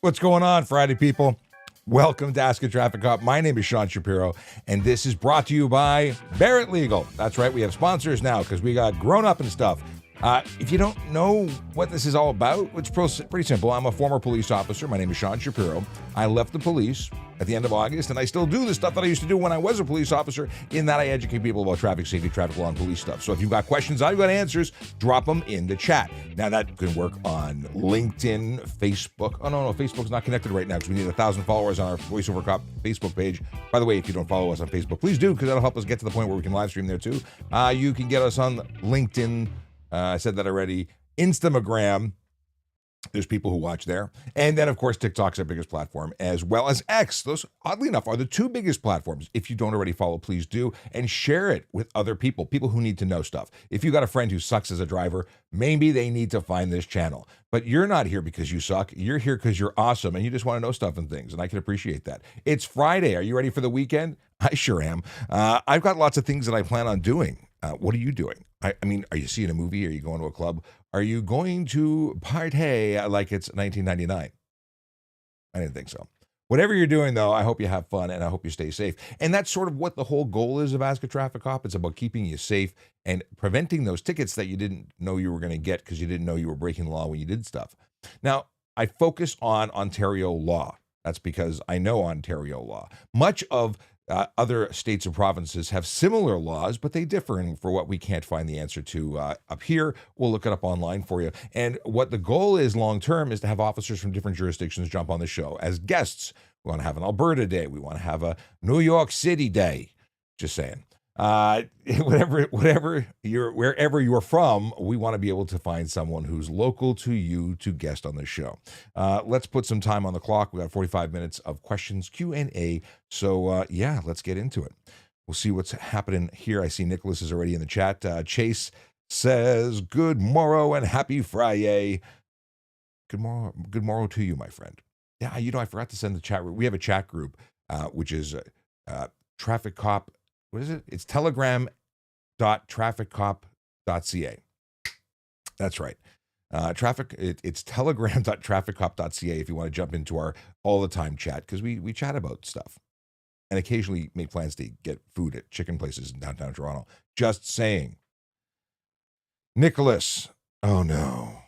What's going on, Friday people? Welcome to Ask a Traffic Cop. My name is Sean Shapiro, and this is brought to you by Barrett Legal. That's right, we have sponsors now because we got grown up and stuff. If you don't know what this is all about, it's pretty simple. I'm a former police officer. My name is Sean Shapiro. I left the police at the end of August, and I still do the stuff that I used to do when I was a police officer, in that I educate people about traffic safety, traffic law, and police stuff. So if you've got questions, I've got answers, drop them in the chat. Now, that can work on LinkedIn, Facebook. Oh, no, Facebook's not connected right now because we need 1,000 followers on our VoiceOver Cop Facebook page. By the way, if you don't follow us on Facebook, please do, because that'll help us get to the point where we can live stream there too. You can get us on LinkedIn. I said that already. Instagram. There's people who watch there. And then, of course, TikTok's our biggest platform, as well as X. Those, oddly enough, are the two biggest platforms. If you don't already follow, please do. And share it with other people who need to know stuff. If you got a friend who sucks as a driver, maybe they need to find this channel. But you're not here because you suck. You're here because you're awesome, and you just want to know stuff and things, and I can appreciate that. It's Friday. Are you ready for the weekend? I sure am. I've got lots of things that I plan on doing. What are you doing? I mean, are you seeing a movie? Are you going to a club? Are you going to party like it's 1999? I didn't think so. Whatever you're doing, though, I hope you have fun and I hope you stay safe. And that's sort of what the whole goal is of Ask a Traffic Cop. It's about keeping you safe and preventing those tickets that you didn't know you were going to get because you didn't know you were breaking the law when you did stuff. Now, I focus on Ontario law. That's because I know Ontario law. Much of other states and provinces have similar laws, but they differ. And for what we can't find the answer to up here, we'll look it up online for you. And what the goal is long term is to have officers from different jurisdictions jump on the show as guests. We want to have an Alberta day. We want to have a New York City day. Just saying. Wherever you're from, we want to be able to find someone who's local to you to guest on the show. Let's put some time on the clock. We got 45 minutes of questions, Q&A. So yeah, let's get into it. We'll see what's happening here. I see Nicholas is already in the chat. Chase says, good morrow and happy Friday. Good morrow to you, my friend. Yeah, I forgot to send the chat. We have a chat group, which is Traffic Cop. What is it? It's telegram.trafficcop.ca. That's right. It's telegram.trafficcop.ca if you want to jump into our all the time chat, because we chat about stuff and occasionally make plans to get food at chicken places in downtown Toronto. Just saying. Nicholas, oh no.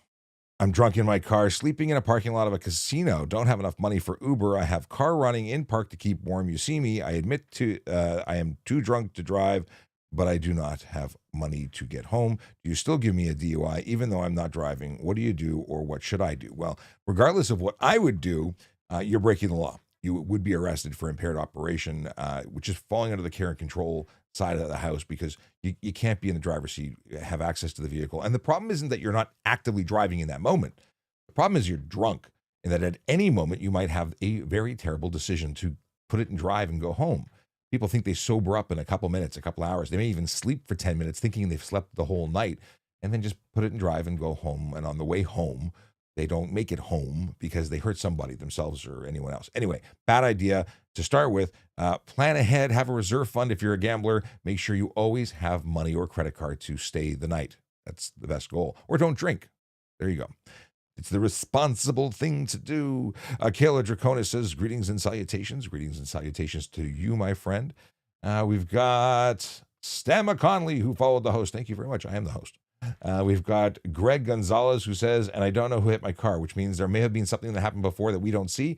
I'm drunk in my car, sleeping in a parking lot of a casino. Don't have enough money for Uber. I have car running in park to keep warm. You see me. I admit to I am too drunk to drive, but I do not have money to get home. Do you still give me a DUI even though I'm not driving? What do you do, or what should I do? Well, regardless of what I would do, you're breaking the law. You would be arrested for impaired operation, which is falling under the care and control side of the house, because you can't be in the driver's seat, have access to the vehicle. And the problem isn't that you're not actively driving in that moment. The problem is you're drunk, and that at any moment you might have a very terrible decision to put it in drive and go home. People think they sober up in a couple minutes, a couple hours. They may even sleep for 10 minutes thinking they've slept the whole night, and then just put it in drive and go home. And on the way home, they don't make it home because they hurt somebody, themselves or anyone else. Anyway, bad idea to start with. Plan ahead, have a reserve fund if you're a gambler. Make sure you always have money or credit card to stay the night. That's the best goal. Or don't drink. There you go. It's the responsible thing to do. Kayla Draconis says, greetings and salutations. Greetings and salutations to you, my friend. We've got Stamma Conley, who followed the host. Thank you very much. I am the host. We've got Greg Gonzalez, who says, and I don't know who hit my car, which means there may have been something that happened before that we don't see,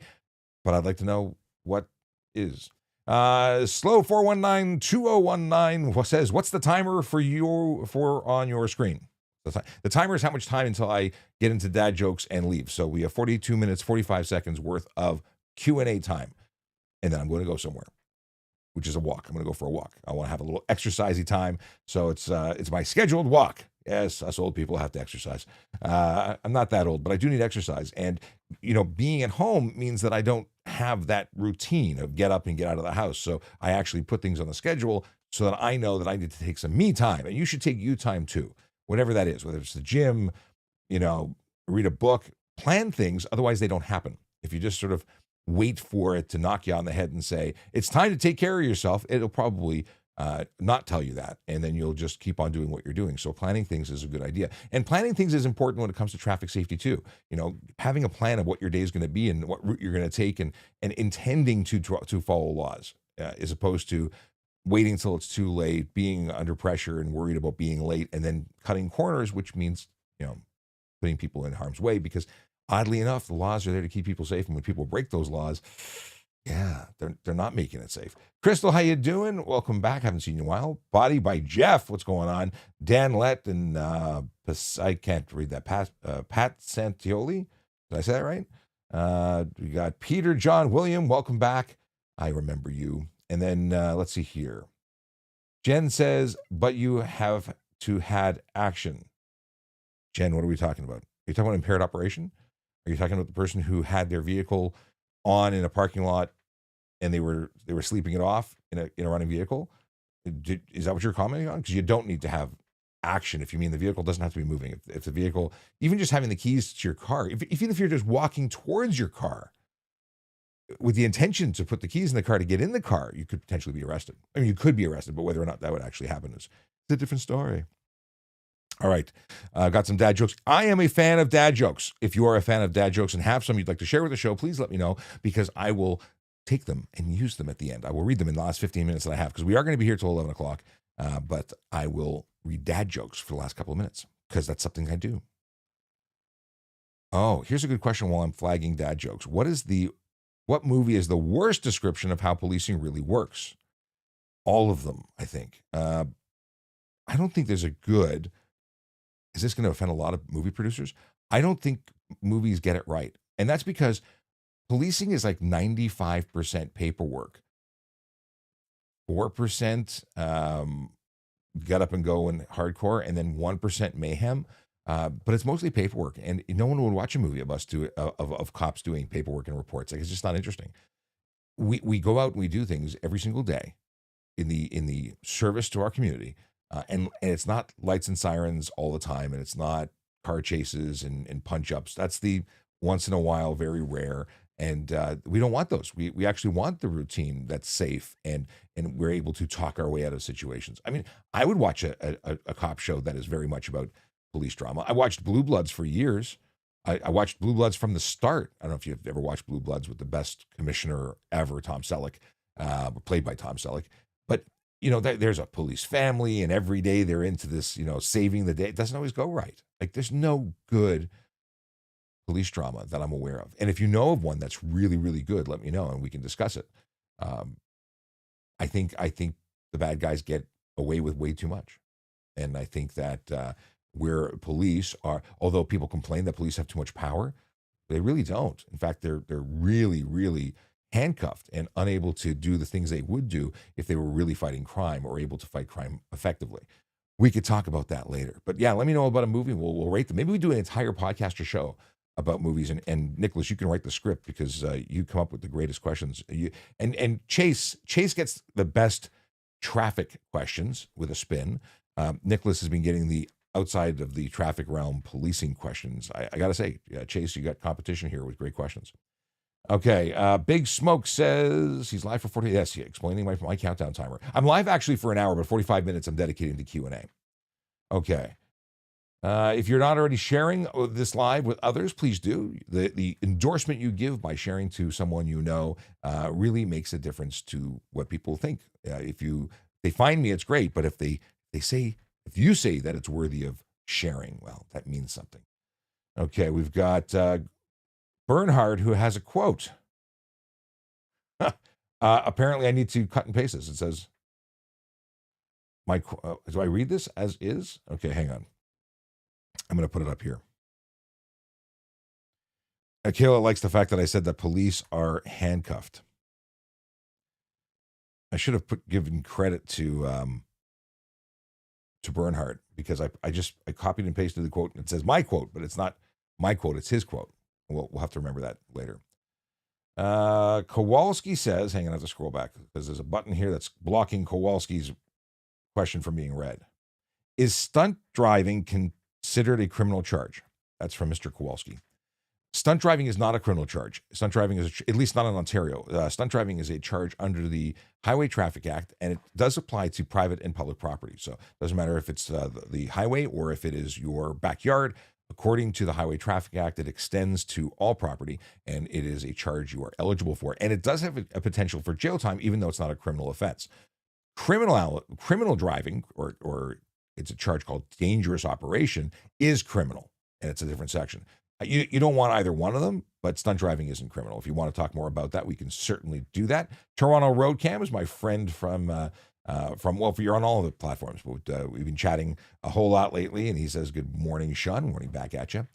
but I'd like to know what is. Slow 419-2019 says, what's the timer for on your screen? The timer is how much time until I get into dad jokes and leave. So we have 42 minutes, 45 seconds worth of Q&A time. And then I'm going to go somewhere, which is a walk. I'm going to go for a walk. I want to have a little exercisey time. So it's my scheduled walk. Yes, us old people have to exercise. I'm not that old, but I do need exercise. And, being at home means that I don't have that routine of get up and get out of the house. So I actually put things on the schedule so that I know that I need to take some me time. And you should take you time too, whatever that is, whether it's the gym, read a book, plan things. Otherwise, they don't happen. If you just sort of wait for it to knock you on the head and say, it's time to take care of yourself, it'll probably not tell you that, and then you'll just keep on doing what you're doing. So planning things is a good idea, and planning things is important when it comes to traffic safety too. Having a plan of what your day is going to be and what route you're going to take, and intending to follow laws, as opposed to waiting until it's too late, being under pressure and worried about being late, and then cutting corners, which means putting people in harm's way, because oddly enough, the laws are there to keep people safe, and when people break those laws, yeah, they're not making it safe. Crystal, how you doing? Welcome back. Haven't seen you in a while. Body by Jeff, what's going on? Dan Lett and I can't read that. Pat Santioli, did I say that right? We got Peter John William. Welcome back. I remember you. And then let's see here. Jen says, but you have to had action. Jen, what are we talking about? Are you talking about impaired operation? Are you talking about the person who had their vehicle on in a parking lot and they were sleeping it off in a running vehicle? Is that what you're commenting on? Because you don't need to have action if you mean the vehicle doesn't have to be moving. If the vehicle, even just having the keys to your car, even if you're just walking towards your car with the intention to put the keys in the car to get in the car, you could potentially be arrested. I mean, you could be arrested, but whether or not that would actually happen is a different story. All right. Got some dad jokes. I am a fan of dad jokes. If you are a fan of dad jokes and have some you'd like to share with the show, please let me know, because I will take them and use them at the end. I will read them in the last 15 minutes that I have, because we are going to be here till 11 o'clock. But I will read dad jokes for the last couple of minutes, because that's something I do. Oh, here's a good question while I'm flagging dad jokes. What movie is the worst description of how policing really works? All of them, I think. I don't think there's a good... Is this going to offend a lot of movie producers? I don't think movies get it right. And that's because policing is like 95% paperwork. 4% get up and go and hardcore, and then 1% mayhem. But it's mostly paperwork. And no one would watch a movie of us of cops doing paperwork and reports. Like, it's just not interesting. We go out and we do things every single day in the service to our community. And it's not lights and sirens all the time, and it's not car chases and punch-ups. That's the once in a while, very rare, and we don't want those. We actually want the routine that's safe, and we're able to talk our way out of situations. I mean, I would watch a cop show that is very much about police drama. I watched Blue Bloods for years. I watched Blue Bloods from the start. I don't know if you've ever watched Blue Bloods with the best commissioner ever, Tom Selleck, played by Tom Selleck. But there's a police family, and every day they're into this, saving the day. It doesn't always go right. Like, there's no good police drama that I'm aware of. And if you know of one that's really, really good, let me know and we can discuss it. I think the bad guys get away with way too much. And I think that where police are, although people complain that police have too much power, they really don't. In fact, they're really, really handcuffed and unable to do the things they would do if they were really fighting crime or able to fight crime effectively. We could talk about that later. But yeah, let me know about a movie. We'll rate them. Maybe we do an entire podcast or show about movies. And Nicholas, you can write the script, because you come up with the greatest questions. And Chase gets the best traffic questions with a spin. Nicholas has been getting the outside of the traffic realm policing questions. I got to say, Chase, you got competition here with great questions. Okay, Big Smoke says he's live for 40. Yes, explaining my countdown timer. I'm live actually for an hour, but 45 minutes I'm dedicating to Q&A. Okay. If you're not already sharing this live with others, please do. The endorsement you give by sharing to someone you know really makes a difference to what people think. If they find me, it's great. But if you say that it's worthy of sharing, well, that means something. Okay, we've got Bernhard, who has a quote. Apparently, I need to cut and paste this. It says, do I read this as is? Okay, hang on. I'm going to put it up here. Akela likes the fact that I said that police are handcuffed. I should have given credit to Bernhard, because I copied and pasted the quote, and it says my quote, but it's not my quote, it's his quote. We'll have to remember that later. Kowalski says, hang on, I have to scroll back because there's a button here that's blocking Kowalski's question from being read. Is stunt driving considered a criminal charge? That's from Mr. Kowalski. Stunt driving is not a criminal charge. Stunt driving is, at least not in Ontario. Stunt driving is a charge under the Highway Traffic Act, and it does apply to private and public property. So it doesn't matter if it's the highway or if it is your backyard. According to the Highway Traffic Act, it extends to all property, and it is a charge you are eligible for. And it does have a potential for jail time, even though it's not a criminal offense. Criminal driving, or it's a charge called dangerous operation, is criminal, and it's a different section. You don't want either one of them, but stunt driving isn't criminal. If you want to talk more about that, we can certainly do that. Toronto Road Cam is my friend from well, you're on all of the platforms, but we've been chatting a whole lot lately, and he says, good morning, Sean. Morning back at you.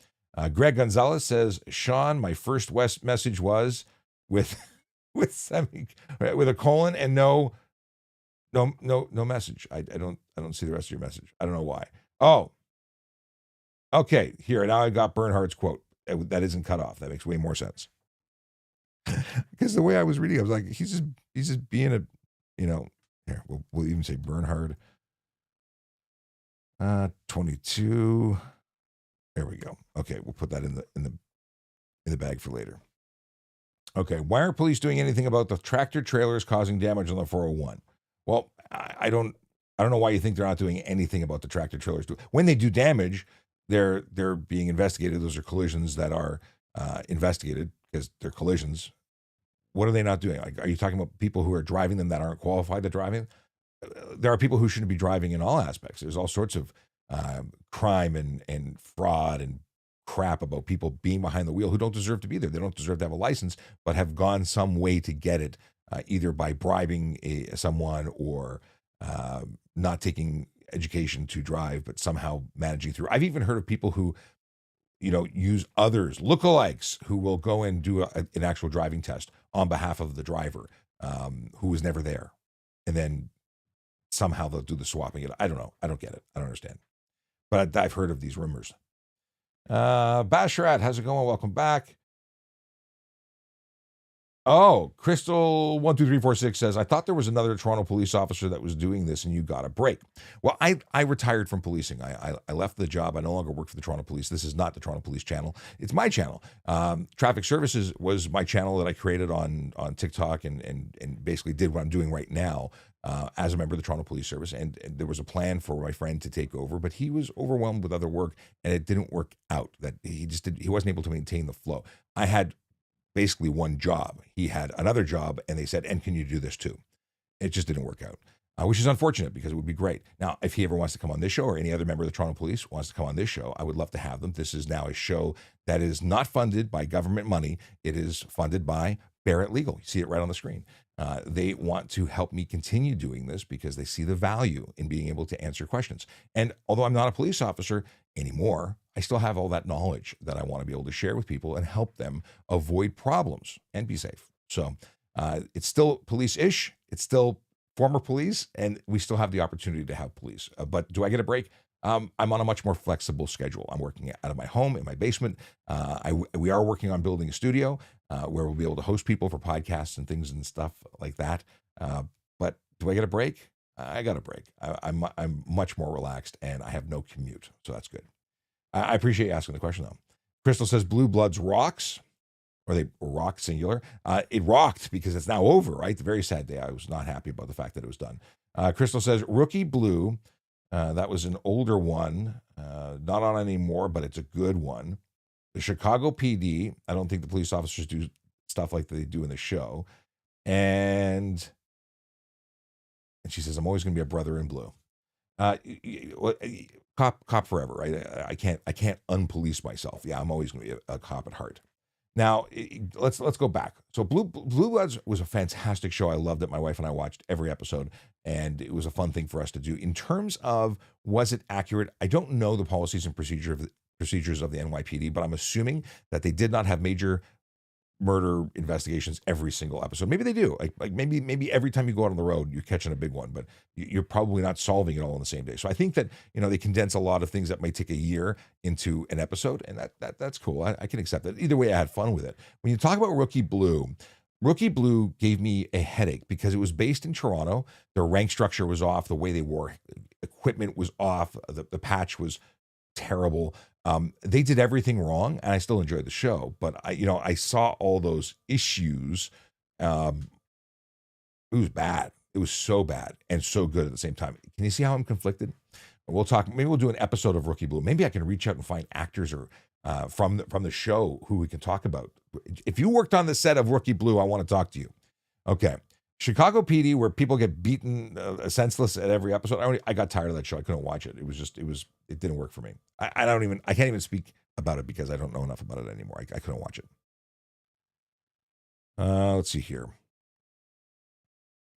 Greg Gonzalez says, Sean, my first West message was with a colon and no message. I don't see the rest of your message. I don't know why. Oh, okay. Here, now I got Bernhard's quote. That isn't cut off. That makes way more sense. Because the way I was reading, I was like, he's just being a, here, we'll even say Bernhard. 22. There we go. Okay, we'll put that in the bag for later. Okay, why aren't police doing anything about the tractor trailers causing damage on the 401? Well, I don't know why you think they're not doing anything about the tractor trailers. When they do damage, they're being investigated. Those are collisions that are investigated because they're collisions. What are they not doing? Like, are you talking about people who are driving them that aren't qualified to driving? There are people who shouldn't be driving in all aspects. There's all sorts of crime and fraud and crap about people being behind the wheel who don't deserve to be there. They don't deserve to have a license, but have gone some way to get it, either by bribing someone or not taking education to drive, but somehow managing through. I've even heard of people who, use others, lookalikes, who will go and do an actual driving test on behalf of the driver who was never there. And then somehow they'll do the swapping. I don't know. I don't get it. I don't understand. But I've heard of these rumors. Basharat, how's it going? Welcome back. Oh, Crystal12346 says, I thought there was another Toronto police officer that was doing this and you got a break. Well, I retired from policing. I left the job. I no longer work for the Toronto Police. This is not the Toronto Police channel. It's my channel. Traffic Services was my channel that I created on TikTok and basically did what I'm doing right now as a member of the Toronto Police Service. And there was a plan for my friend to take over, but he was overwhelmed with other work and it didn't work out. That he wasn't able to maintain the flow. I had basically one job. He had another job, and they said, and can you do this too? It just didn't work out, which is unfortunate because it would be great. Now, if he ever wants to come on this show or any other member of the Toronto Police wants to come on this show, I would love to have them. This is now a show that is not funded by government money. It is funded by Barrett Legal. You see it right on the screen. They want to help me continue doing this because they see the value in being able to answer questions. And although I'm not a police officer anymore, I still have all that knowledge that I want to be able to share with people and help them avoid problems and be safe. So it's still police-ish. It's still former police, and we still have the opportunity to have police. But do I get a break? I'm on a much more flexible schedule. I'm working out of my home in my basement. We are working on building a studio where we'll be able to host people for podcasts and things and stuff like that. But do I get a break? I got a break. I'm much more relaxed, and I have no commute, so that's good. I appreciate you asking the question, though. Crystal says Blue Bloods rocks, or they rock singular. It rocked because it's now over, right? The very sad day. I was not happy about the fact that it was done. Crystal says Rookie Blue. That was an older one, not on anymore, but it's a good one. The Chicago PD. I don't think the police officers do stuff like they do in the show. And she says, I'm always going to be a brother in blue. Cop forever, right? I can't unpolice myself. Yeah, I'm always going to be a cop at heart. Now, let's go back. So Blue Bloods was a fantastic show. I loved it. My wife and I watched every episode, and it was a fun thing for us to do. In terms of, was it accurate? I don't know the policies and procedures of the NYPD, but I'm assuming that they did not have major murder investigations every single episode. Maybe they do. Like maybe every time you go out on the road, you're catching a big one, but you're probably not solving it all on the same day. So I think that, they condense a lot of things that might take a year into an episode, and that's cool. I can accept that. Either way, I had fun with it. When you talk about Rookie Blue gave me a headache because it was based in Toronto. Their rank structure was off. The way they wore equipment was off. The patch was terrible. They did everything wrong, and I still enjoyed the show. But I saw all those issues. Um, it was bad. It was so bad and so good at the same time. Can you see how I'm conflicted? We'll talk. Maybe we'll do an episode of Rookie Blue. Maybe I can reach out and find actors or from the show who we can talk about. If you worked on the set of Rookie Blue, I want to talk to you. Okay. Chicago PD, where people get beaten senseless at every episode. I got tired of that show. I couldn't watch it. It didn't work for me. I can't even speak about it because I don't know enough about it anymore. I couldn't watch it. Let's see here.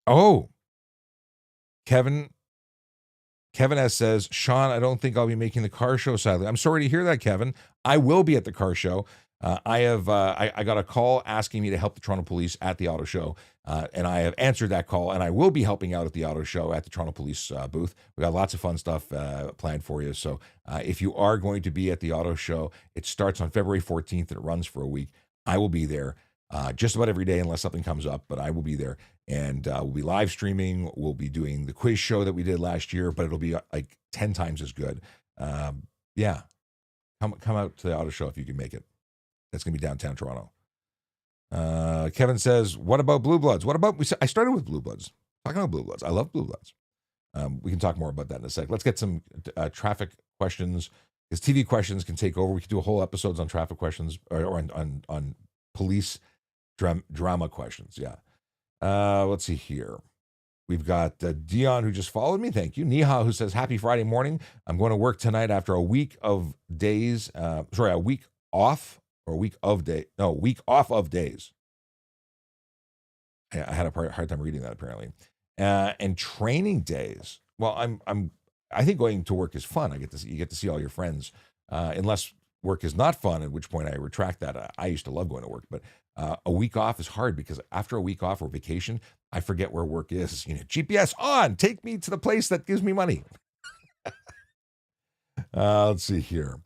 Oh, Kevin S says, Sean, I don't think I'll be making the car show, sadly. I'm sorry to hear that, Kevin. I will be at the car show. I got a call asking me to help the Toronto Police at the auto show, and I have answered that call, and I will be helping out at the auto show at the Toronto Police booth. We got lots of fun stuff planned for you. So if you are going to be at the auto show, it starts on February 14th and it runs for a week. I will be there just about every day unless something comes up, but I will be there. And we'll be live streaming. We'll be doing the quiz show that we did last year, but it'll be like 10 times as good. Yeah, come out to the auto show if you can make it. That's going to be downtown Toronto. Kevin says, what about Blue Bloods? I started with Blue Bloods. Talking about Blue Bloods. I love Blue Bloods. We can talk more about that in a sec. Let's get some traffic questions, because TV questions can take over. We could do a whole episodes on traffic questions or on police drama questions. Yeah. Let's see here. We've got Dion, who just followed me. Thank you. Niha, who says, happy Friday morning. I'm going to work tonight after a week of days. A week off. Or week off of days. I had a hard time reading that, apparently. And training days. Well, I think going to work is fun. You get to see all your friends, unless work is not fun, at which point I retract that. I used to love going to work, but a week off is hard because after a week off or vacation, I forget where work is. GPS on, take me to the place that gives me money. Let's see here.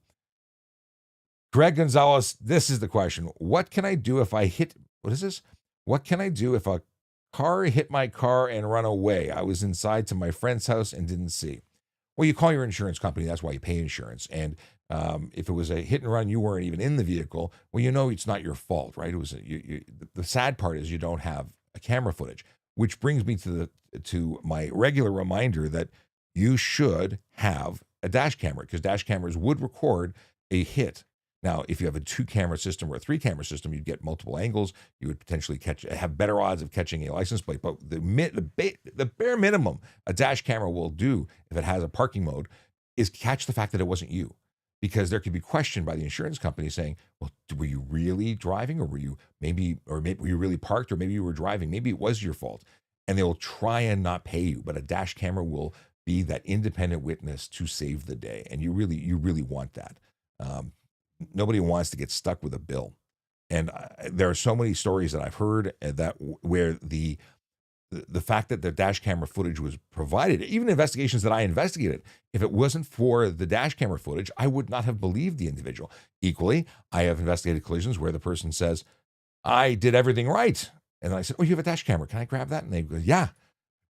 Greg Gonzalez, this is the question. What can I do if I hit, what is this? What can I do if a car hit my car and run away? I was inside to my friend's house and didn't see. Well, you call your insurance company. That's why you pay insurance. And if it was a hit and run, you weren't even in the vehicle. Well, it's not your fault, right? It was the sad part is you don't have a camera footage, which brings me to my regular reminder that you should have a dash camera, because dash cameras would record a hit. Now, if you have a 2-camera system or a 3-camera system, you'd get multiple angles. You would potentially have better odds of catching a license plate. But the bare minimum a dash camera will do, if it has a parking mode, is catch the fact that it wasn't you. Because there could be questioned by the insurance company saying, well, were you really driving, or were you were you really parked, or maybe you were driving? Maybe it was your fault. And they'll try and not pay you. But a dash camera will be that independent witness to save the day. And you really want that. Nobody wants to get stuck with a bill. And there are so many stories that I've heard where the fact that the dash camera footage was provided, even investigations that I investigated, if it wasn't for the dash camera footage, I would not have believed the individual. Equally, I have investigated collisions where the person says, I did everything right. And then I said, oh, you have a dash camera. Can I grab that? And they go, yeah.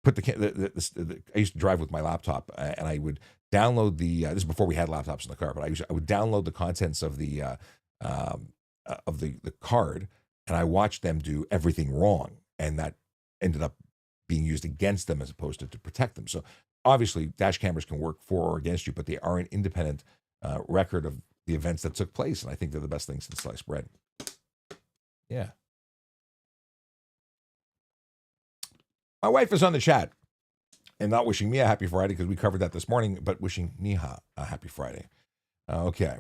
Put I used to drive with my laptop, and I would download this is before we had laptops in the car, but I would download the contents of the card, and I watched them do everything wrong, and that ended up being used against them as opposed to protect them. So obviously, dash cameras can work for or against you, but they are an independent record of the events that took place, and I think they're the best thing since sliced bread. Yeah. My wife is on the chat and not wishing me a happy Friday because we covered that this morning, but wishing Niha a happy Friday. Okay.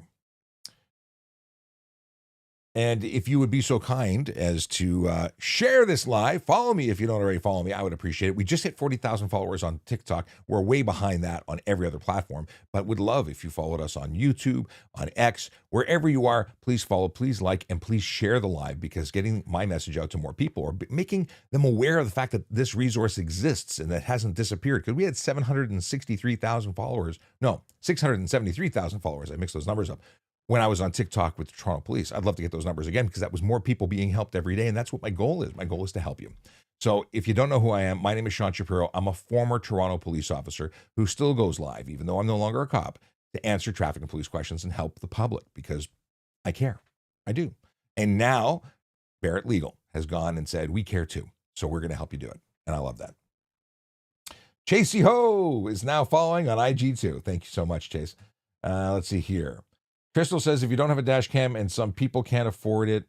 And if you would be so kind as to share this live, follow me if you don't already follow me, I would appreciate it. We just hit 40,000 followers on TikTok. We're way behind that on every other platform, but would love if you followed us on YouTube, on X, wherever you are. Please follow, please like, and please share the live, because getting my message out to more people, or making them aware of the fact that this resource exists and that hasn't disappeared. Because we had 763,000 followers. No, 673,000 followers. I mixed those numbers up when I was on TikTok with the Toronto Police. I'd love to get those numbers again, because that was more people being helped every day. And that's what my goal is. My goal is to help you. So if you don't know who I am, my name is Sean Shapiro. I'm a former Toronto police officer who still goes live, even though I'm no longer a cop, to answer traffic and police questions and help the public because I care. I do. And now Barrett Legal has gone and said, we care too. So we're going to help you do it. And I love that. Chasey Ho is now following on IG too. Thank you so much, Chase. Let's see here. Crystal says, if you don't have a dash cam and some people can't afford it,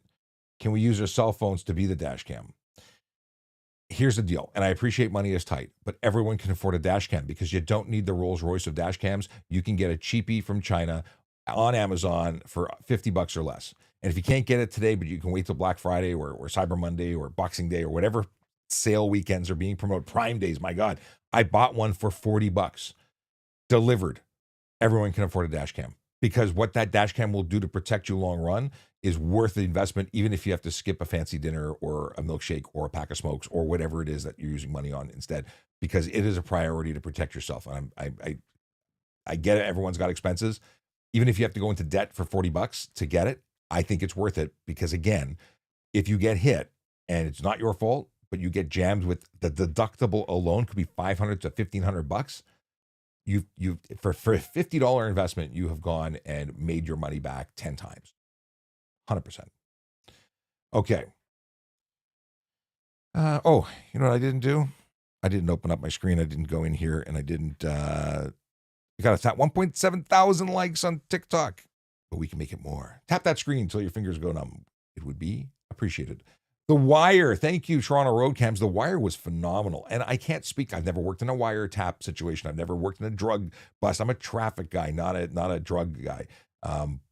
can we use our cell phones to be the dash cam? Here's the deal, and I appreciate money is tight, but everyone can afford a dash cam because you don't need the Rolls Royce of dash cams. You can get a cheapie from China on Amazon for $50 or less. And if you can't get it today, but you can wait till Black Friday or Cyber Monday or Boxing Day or whatever sale weekends are being promoted, Prime Days, my God, I bought one for $40 delivered. Everyone can afford a dash cam because what that dash cam will do to protect you long run is worth the investment, even if you have to skip a fancy dinner or a milkshake or a pack of smokes or whatever it is that you're using money on instead, because it is a priority to protect yourself. And I get it. Everyone's got expenses. Even if you have to go into debt for $40 to get it, I think it's worth it because, again, if you get hit and it's not your fault, but you get jammed with the deductible alone could be $500 to $1,500. You for a $50 investment, you have gone and made your money back 10 times. 100%. Okay. Oh, you know what I didn't do? I didn't open up my screen. I didn't go in here, and I didn't. We got a 1.7 thousand likes on TikTok, but we can make it more. Tap that screen until your fingers go numb. It would be appreciated. The Wire. Thank you, Toronto Road Cams. The Wire was phenomenal, and I can't speak. I've never worked in a wiretap situation. I've never worked in a drug bust. I'm a traffic guy, not a drug guy.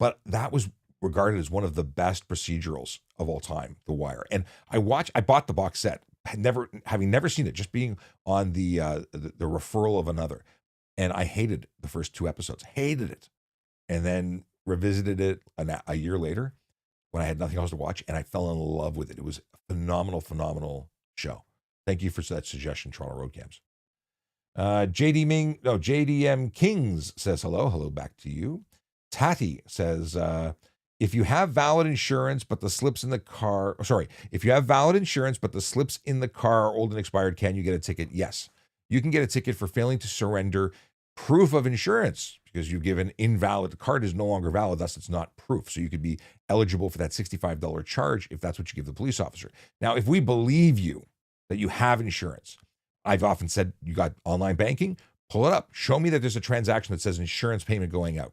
But that was regarded as one of the best procedurals of all time, The Wire. And I bought the box set, having never seen it, just being on the referral of another. And I hated the first 2 episodes, hated it. And then revisited it a year later when I had nothing else to watch, and I fell in love with it. It was a phenomenal show. Thank you for that suggestion, Toronto Road Cams. JDM Kings says hello back to you. Tati says, if you have valid insurance, but the slips in the car, if you have valid insurance, but the slips in the car are old and expired, can you get a ticket? Yes. You can get a ticket for failing to surrender proof of insurance because you've given invalid. The card is no longer valid, thus it's not proof. So you could be eligible for that $65 charge if that's what you give the police officer. Now, if we believe you that you have insurance, I've often said you got online banking, pull it up. Show me that there's a transaction that says insurance payment going out.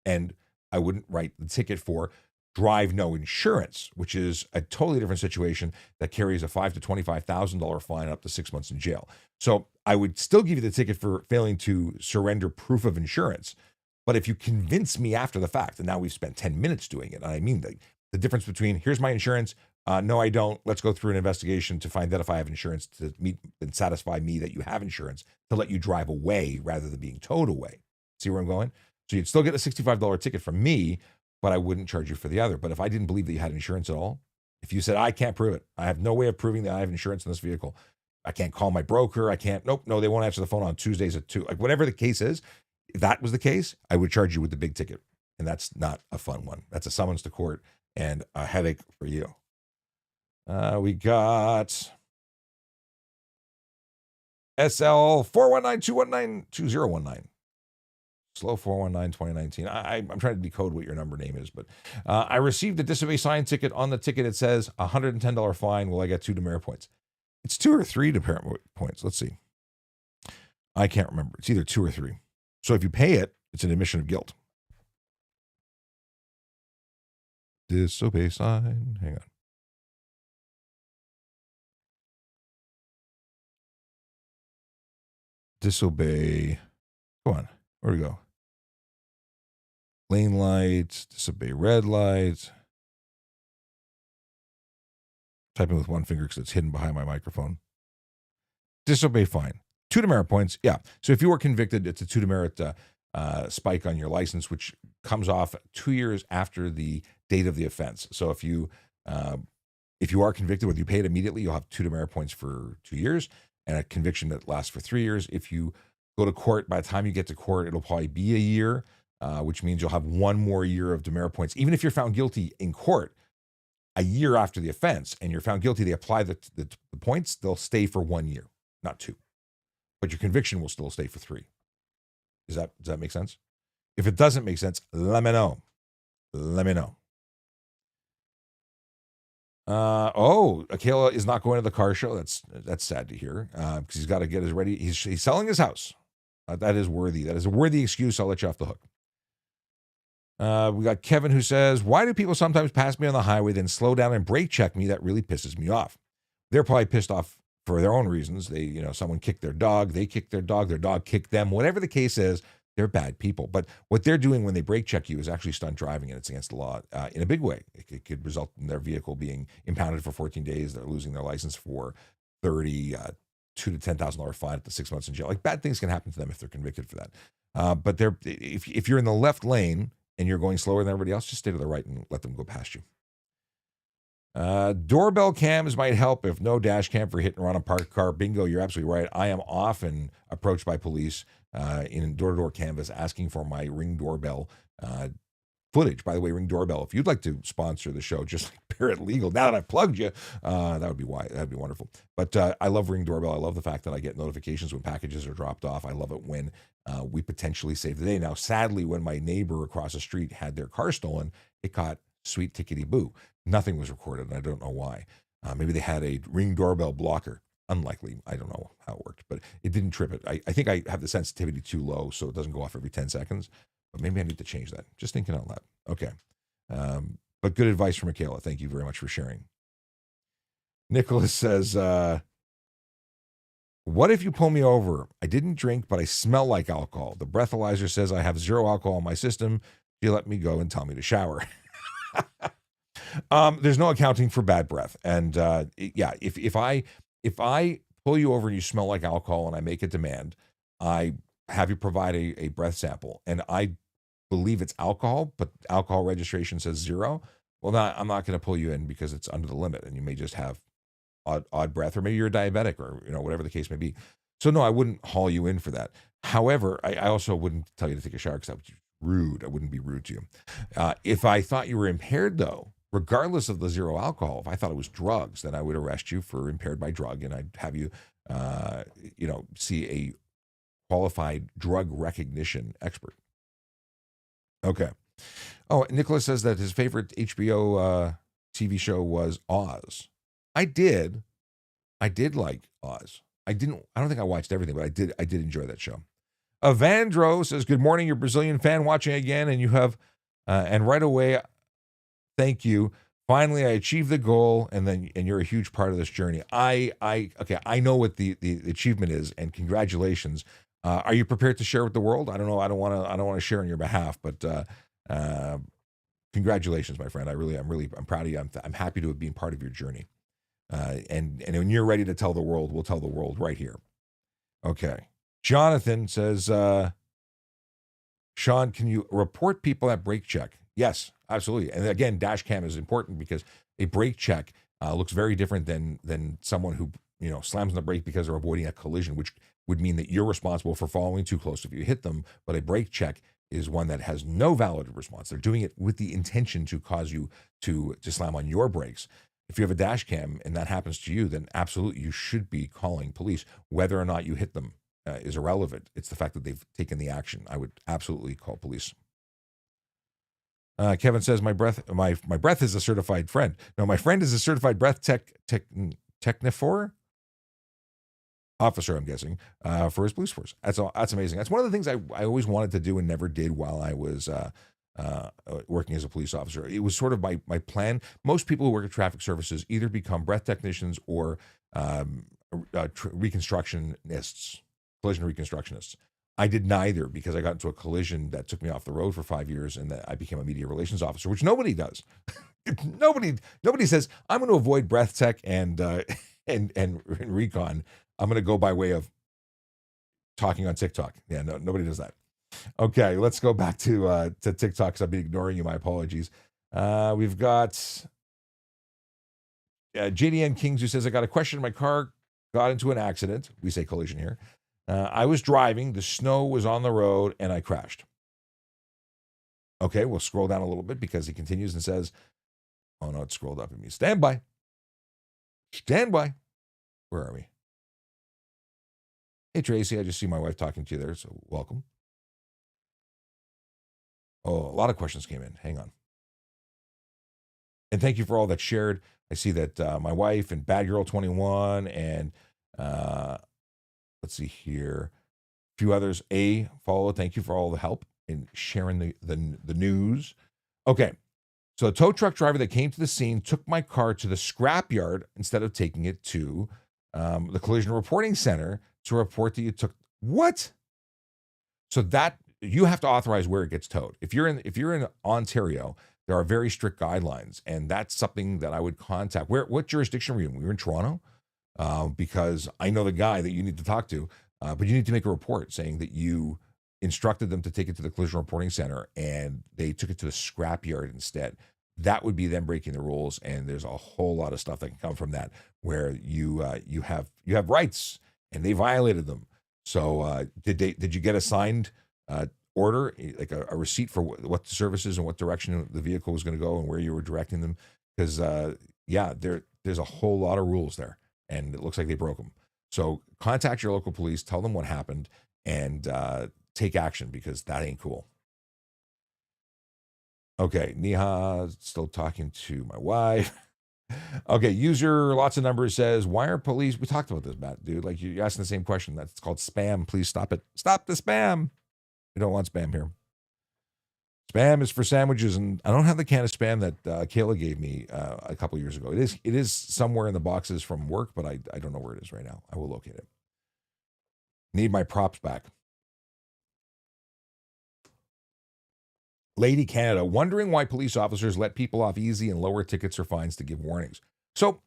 And I wouldn't write the ticket for drive no insurance, which is a totally different situation that carries a $5,000 to $25,000 fine up to 6 months in jail. So I would still give you the ticket for failing to surrender proof of insurance. But if you convince me after the fact, and now we've spent 10 minutes doing it, and I mean the difference between here's my insurance, no, I don't. Let's go through an investigation to find out if I have insurance to meet and satisfy me that you have insurance to let you drive away rather than being towed away. See where I'm going? So you'd still get a $65 ticket from me, but I wouldn't charge you for the other. But if I didn't believe that you had insurance at all, if you said, I can't prove it, I have no way of proving that I have insurance in this vehicle, I can't call my broker, I can't, no, they won't answer the phone on Tuesdays at 2, like whatever the case is, if that was the case, I would charge you with the big ticket. And that's not a fun one. That's a summons to court and a headache for you. We got SL 419-219-2019. Slow 419-2019. I'm trying to decode what your number name is, but I received a disobey sign ticket. On the ticket, it says $110 fine. Will I get 2 demerit points? It's 2 or 3 demerit points. Let's see. I can't remember. It's either 2 or 3. So if you pay it, it's an admission of guilt. Disobey sign. Hang on. Disobey. Come on. Where do we go? Lane lights, disobey red lights. Typing with one finger because it's hidden behind my microphone. Disobey fine. 2 demerit points. Yeah. So if you were convicted, it's a 2 demerit spike on your license, which comes off 2 years after the date of the offense. So if you are convicted, whether you pay it immediately, you'll have 2 demerit points for 2 years and a conviction that lasts for 3 years. If you go to court, by the time you get to court, it'll probably be a year, which means you'll have 1 more year of demerit points. Even if you're found guilty in court a year after the offense and you're found guilty, they apply the points, they'll stay for 1 year, not 2. But your conviction will still stay for 3. Does that make sense? If it doesn't make sense, let me know. Let me know. Akela is not going to the car show. That's sad to hear because he's got to get his ready. He's selling his house. That is worthy. That is a worthy excuse. I'll let you off the hook. We got Kevin who says, why do people sometimes pass me on the highway, then slow down and brake check me? That really pisses me off. They're probably pissed off for their own reasons. Someone kicked their dog. They kicked their dog kicked them. Whatever the case is, they're bad people. But what they're doing when they brake check you is actually stunt driving, and it's against the law in a big way. It could result in their vehicle being impounded for 14 days. They're losing their license for 30, $2,000 to $10,000 fine up to 6 months in jail. Like, bad things can happen to them if they're convicted for that. But if you're in the left lane and you're going slower than everybody else, just stay to the right and let them go past you. Doorbell cams might help if no dash cam for hit and run a parked car. Bingo, you're absolutely right. I am often approached by police in door-to-door canvas asking for my Ring doorbell footage. By the way, Ring doorbell, if you'd like to sponsor the show, just like Barrett Legal, now that I've plugged you, that'd be wonderful. But I love Ring doorbell. I love the fact that I get notifications when packages are dropped off. I love it when we potentially save the day. Now, sadly, when my neighbor across the street had their car stolen, it caught sweet tickety boo. Nothing was recorded, and I don't know why. Maybe they had a Ring doorbell blocker. Unlikely. I don't know how it worked, but it didn't trip it. I think I have the sensitivity too low, so it doesn't go off every 10 seconds. But maybe I need to change that. Just thinking out loud. Okay. But good advice from Michaela. Thank you very much for sharing. Nicholas says, what if you pull me over? I didn't drink, but I smell like alcohol. The breathalyzer says I have 0 alcohol in my system. You let me go and tell me to shower. There's no accounting for bad breath. And yeah, if I pull you over and you smell like alcohol and I make a demand, I have you provide a breath sample, and I believe it's alcohol, but alcohol registration says 0. Well, I'm not going to pull you in because it's under the limit, and you may just have odd breath, or maybe you're a diabetic, or whatever the case may be. So no, I wouldn't haul you in for that. However, I also wouldn't tell you to take a shower because that would be rude. I wouldn't be rude to you. If I thought you were impaired, though, regardless of the 0 alcohol, if I thought it was drugs, then I would arrest you for impaired by drug, and I'd have you, see a qualified drug recognition expert. Okay. Oh, Nicholas says that his favorite HBO TV show was Oz. I did like Oz. I don't think I watched everything, but I did enjoy that show. Avandro says, good morning, your Brazilian fan watching again, and you have, and right away, thank you. Finally, I achieved the goal, and you're a huge part of this journey. I know what the achievement is, and congratulations. Are you prepared to share with the world? I don't know. I don't want to share on your behalf, but congratulations, my friend. I'm proud of you. I'm happy to have been part of your journey. And when you're ready to tell the world, we'll tell the world right here. Okay. Jonathan says, Sean, can you report people at brake check? Yes, absolutely. And again, dash cam is important because a brake check looks very different than someone who slams on the brake because they're avoiding a collision, which would mean that you're responsible for following too close if you hit them. But a brake check is one that has no valid response. They're doing it with the intention to cause you to slam on your brakes. If you have a dash cam and that happens to you, then absolutely you should be calling police. Whether or not you hit them is irrelevant. It's the fact that they've taken the action. I would absolutely call police. Kevin says, my breath is a certified friend. No, my friend is a certified breath technifor officer, I'm guessing, for his police force. That's amazing. That's one of the things I always wanted to do and never did while I was working as a police officer. It was sort of my plan. Most people who work at traffic services either become breath technicians or reconstructionists, collision reconstructionists. I did neither because I got into a collision that took me off the road for 5 years, and that I became a media relations officer, which nobody does. Nobody says, I'm going to avoid breath tech and recon. I'm going to go by way of talking on TikTok. Yeah, no, nobody does that. Okay, let's go back to TikTok because I've been ignoring you. My apologies. We've got JDN Kings who says, I got a question. My car got into an accident. We say collision here. I was driving. The snow was on the road, and I crashed. Okay, we'll scroll down a little bit because he continues and says, oh, no, it scrolled up at me. Stand by. Stand by. Where are we? Hey, Tracy, I just see my wife talking to you there, so welcome. Oh, a lot of questions came in. Hang on. And thank you for all that shared. I see that my wife and Bad Girl 21 and uh, let's see here, a few others. Follow. Thank you for all the help in sharing the news. Okay. So a tow truck driver that came to the scene took my car to the scrapyard instead of taking it to the collision reporting center to report that you took what? So that you have to authorize where it gets towed. If you're in Ontario, there are very strict guidelines, and that's something that I would contact. What jurisdiction were you in? We were in Toronto, because I know the guy that you need to talk to, but you need to make a report saying that you instructed them to take it to the collision reporting center and they took it to the scrapyard instead. That would be them breaking the rules, and there's a whole lot of stuff that can come from that where you have rights and they violated them. So did you get a signed order, like a receipt for what the services and what direction the vehicle was going to go and where you were directing them? Because yeah, there's a whole lot of rules there, and it looks like they broke them. So contact your local police, tell them what happened, and take action because that ain't cool. Okay, Neha still talking to my wife. Okay, user lots of numbers says, why are police? We talked about this, Matt, dude. Like you're asking the same question. That's called spam. Please stop it. Stop the spam. We don't want spam here. Spam is for sandwiches, and I don't have the can of spam that Kayla gave me a couple years ago. It is somewhere in the boxes from work, but I don't know where it is right now. I will locate it. Need my props back. Lady Canada, wondering why police officers let people off easy and lower tickets or fines to give warnings. So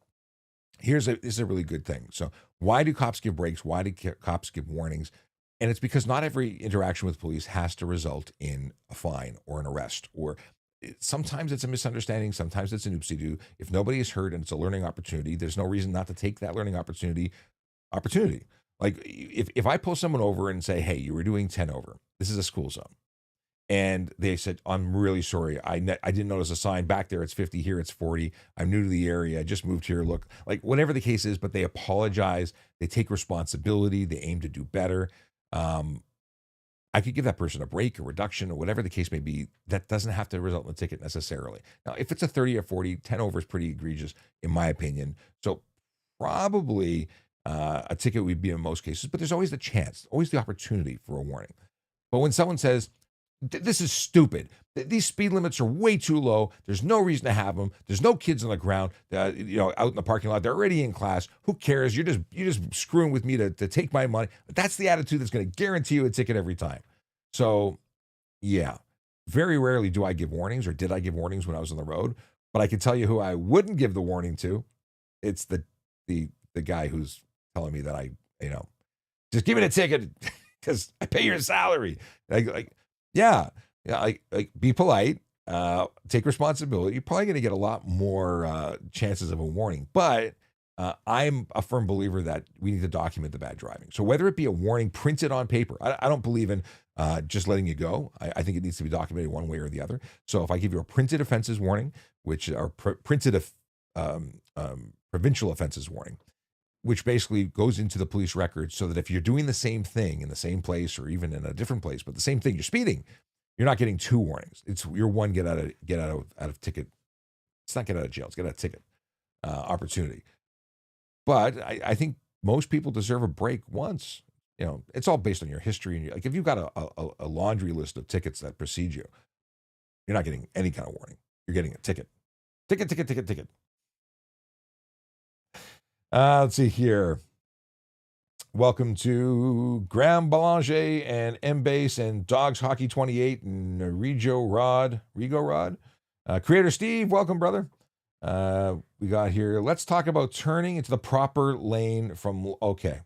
this is a really good thing. So why do cops give breaks? Why do cops give warnings? And it's because not every interaction with police has to result in a fine or an arrest. Or sometimes it's a misunderstanding. Sometimes it's an oopsie-doo. If nobody is hurt and it's a learning opportunity, there's no reason not to take that learning opportunity. Like if I pull someone over and say, hey, you were doing 10 over. This is a school zone. And they said, I'm really sorry. I didn't notice a sign back there. It's 50 here. It's 40. I'm new to the area. I just moved here. Look, like whatever the case is, but they apologize. They take responsibility. They aim to do better. I could give that person a break or reduction or whatever the case may be. That doesn't have to result in a ticket necessarily. Now, if it's a 30 or 40, 10 over is pretty egregious in my opinion. So probably a ticket would be in most cases, but there's always the chance, always the opportunity for a warning. But when someone says, this is stupid. These speed limits are way too low. There's no reason to have them. There's no kids on the ground, out in the parking lot. They're already in class. Who cares? You're just screwing with me to take my money. That's the attitude that's going to guarantee you a ticket every time. So, yeah, very rarely do I give warnings, or did I give warnings when I was on the road? But I can tell you who I wouldn't give the warning to. It's the guy who's telling me that just give me a ticket because I pay your salary. Yeah, like be polite, take responsibility. You're probably going to get a lot more chances of a warning. But I'm a firm believer that we need to document the bad driving. So whether it be a warning printed on paper, I don't believe in just letting you go. I think it needs to be documented one way or the other. So if I give you a printed offenses warning, which are printed provincial offenses warning, which basically goes into the police record so that if you're doing the same thing in the same place or even in a different place, but the same thing, you're speeding, you're not getting two warnings. It's your one get out of ticket. It's not get out of jail. It's get out of ticket opportunity. But I think most people deserve a break once. It's all based on your history. And like if you've got a laundry list of tickets that precede you, you're not getting any kind of warning. You're getting a ticket. Ticket. Let's see here. Welcome to Graham Belanger and M-Base and Dogs Hockey 28 and Rigo Rod. Creator Steve, welcome, brother. We got here. Let's talk about turning into the proper lane from. Okay.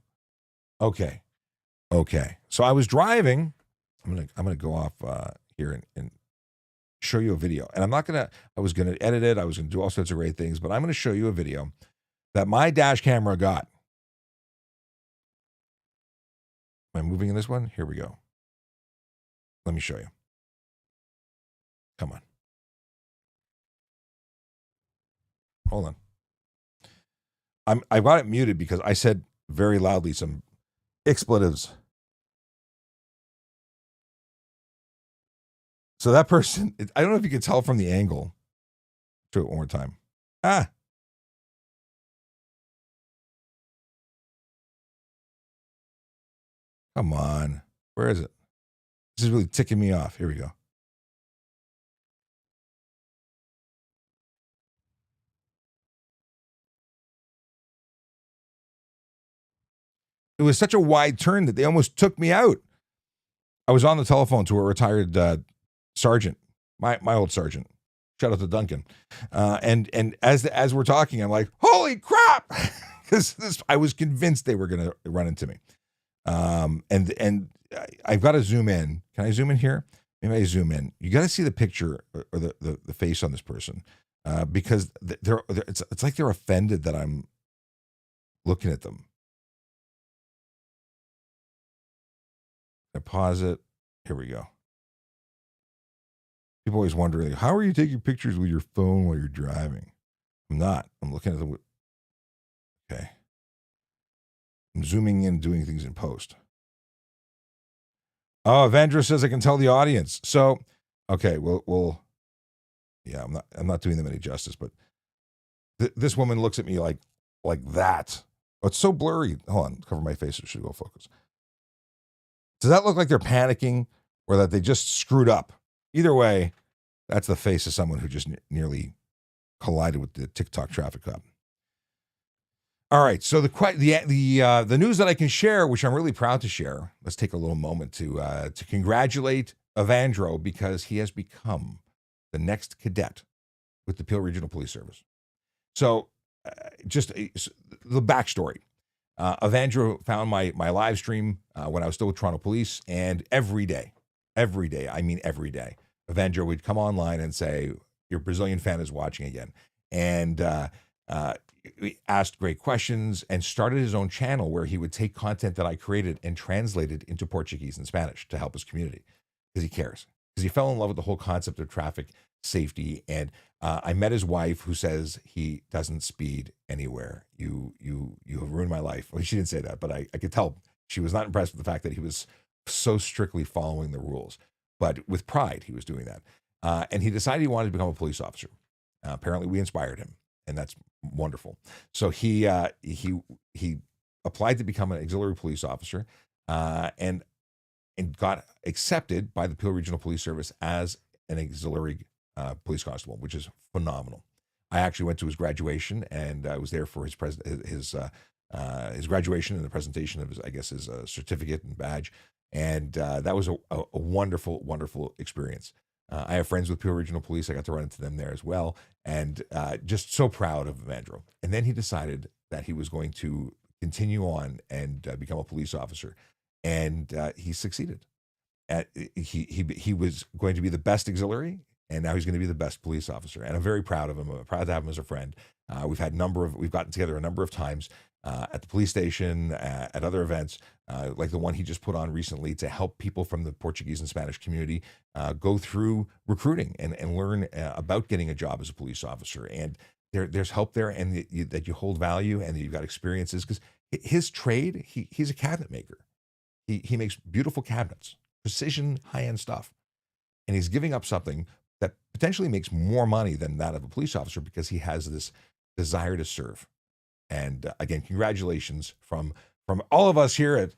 So I was driving. I'm gonna go off here and show you a video. And I was gonna edit it. I was gonna do all sorts of great things, but I'm gonna show you a video that my dash camera got. Am I moving in this one? Here we go. Let me show you. Come on. Hold on. I got it muted because I said very loudly some expletives. So that person, I don't know if you can tell from the angle. Do it one more time. Ah. Come on. Where is it? This is really ticking me off. Here we go. It was such a wide turn that they almost took me out. I was on the telephone to a retired sergeant, my old sergeant. Shout out to Duncan. And as we're talking, I'm like, holy crap! Because I was convinced they were going to run into me. And I've got to zoom in. Can I zoom in here? Maybe I zoom in. You got to see the picture or the face on this person because it's like they're offended that I'm looking at them. I pause it. Here we go. People always wonder, like, how are you taking pictures with your phone while you're driving? I'm not. I'm looking at the. Okay. I'm zooming in, doing things in post. Oh, Evandra says I can tell the audience. So, okay, we'll. Yeah, I'm not doing them any justice, but this woman looks at me like that. Oh, it's so blurry. Hold on, cover my face. It should go focus. Does that look like they're panicking or that they just screwed up? Either way, that's the face of someone who just nearly collided with the TikTok traffic cop. All right, so the news that I can share, which I'm really proud to share. Let's take a little moment to congratulate Evandro because he has become the next cadet with the Peel Regional Police Service. So, just the backstory. Evandro found my live stream when I was still with Toronto Police, and every day, I mean every day, Evandro would come online and say, your Brazilian fan is watching again. And he asked great questions and started his own channel where he would take content that I created and translate it into Portuguese and Spanish to help his community because he cares. Because he fell in love with the whole concept of traffic safety. And I met his wife who says he doesn't speed anywhere. You have ruined my life. Well, she didn't say that, but I could tell she was not impressed with the fact that he was so strictly following the rules. But with pride, he was doing that. And he decided he wanted to become a police officer. Apparently, we inspired him, and that's wonderful. So he applied to become an auxiliary police officer, and got accepted by the Peel Regional Police Service as an auxiliary police constable, which is phenomenal. I actually went to his graduation, and I was there for his graduation and the presentation of his certificate and badge, and that was a wonderful, wonderful experience. I have friends with Peel Regional Police. I got to run into them there as well, and just so proud of Evandro. And then he decided that he was going to continue on and become a police officer, and he succeeded. He was going to be the best auxiliary, and now he's going to be the best police officer. And I'm very proud of him. I'm proud to have him as a friend. We've gotten together a number of times at the police station, at other events, like the one he just put on recently to help people from the Portuguese and Spanish community go through recruiting and learn about getting a job as a police officer. And there's help there, and that you hold value, and that you've got experiences. Because his trade, he's a cabinet maker. He makes beautiful cabinets, precision, high-end stuff. And he's giving up something that potentially makes more money than that of a police officer because he has this desire to serve. And again, congratulations from all of us here at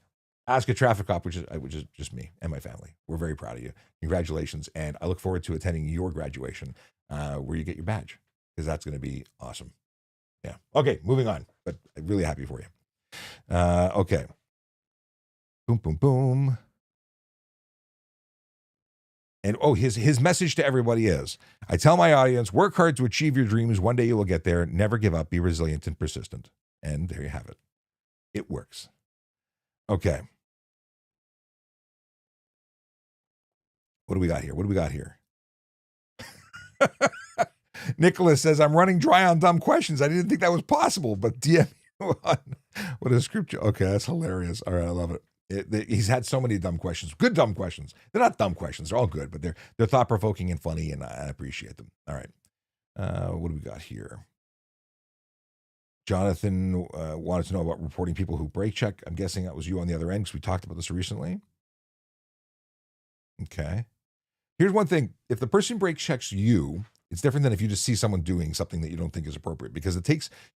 Ask a Traffic Cop, which is just me and my family. We're very proud of you. Congratulations. And I look forward to attending your graduation where you get your badge, because that's going to be awesome. Yeah. Okay, moving on. But I'm really happy for you. Okay. Boom, boom, boom. And his message to everybody is, I tell my audience, work hard to achieve your dreams. One day you will get there. Never give up. Be resilient and persistent. And there you have it. It works. Okay. What do we got here? Nicholas says, I'm running dry on dumb questions. I didn't think that was possible, but DM me one. What a scripture. Okay, that's hilarious. All right, I love it. He's had so many dumb questions, good dumb questions. They're not dumb questions; they're all good, but they're thought provoking and funny, and I appreciate them. All right, what do we got here? Jonathan wanted to know about reporting people who brake check. I'm guessing that was you on the other end because we talked about this recently. Okay, Here's one thing. If the person brake checks you, it's different than if you just see someone doing something that you don't think is appropriate, because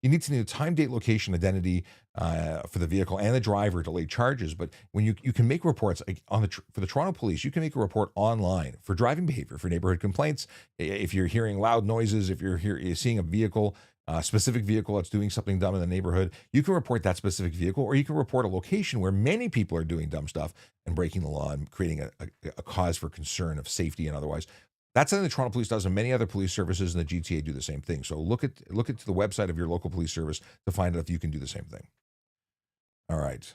you need to know time, date, location, identity for the vehicle and the driver to lay charges. But when you can make reports like for the Toronto Police, you can make a report online for driving behavior, for neighborhood complaints. If you're hearing loud noises, if you're seeing a vehicle, specific vehicle that's doing something dumb in the neighborhood, you can report that specific vehicle, or you can report a location where many people are doing dumb stuff and breaking the law and creating a cause for concern of safety and otherwise. That's something the Toronto Police does, and many other police services in the GTA do the same thing. So look at the website of your local police service to find out if you can do the same thing. All right.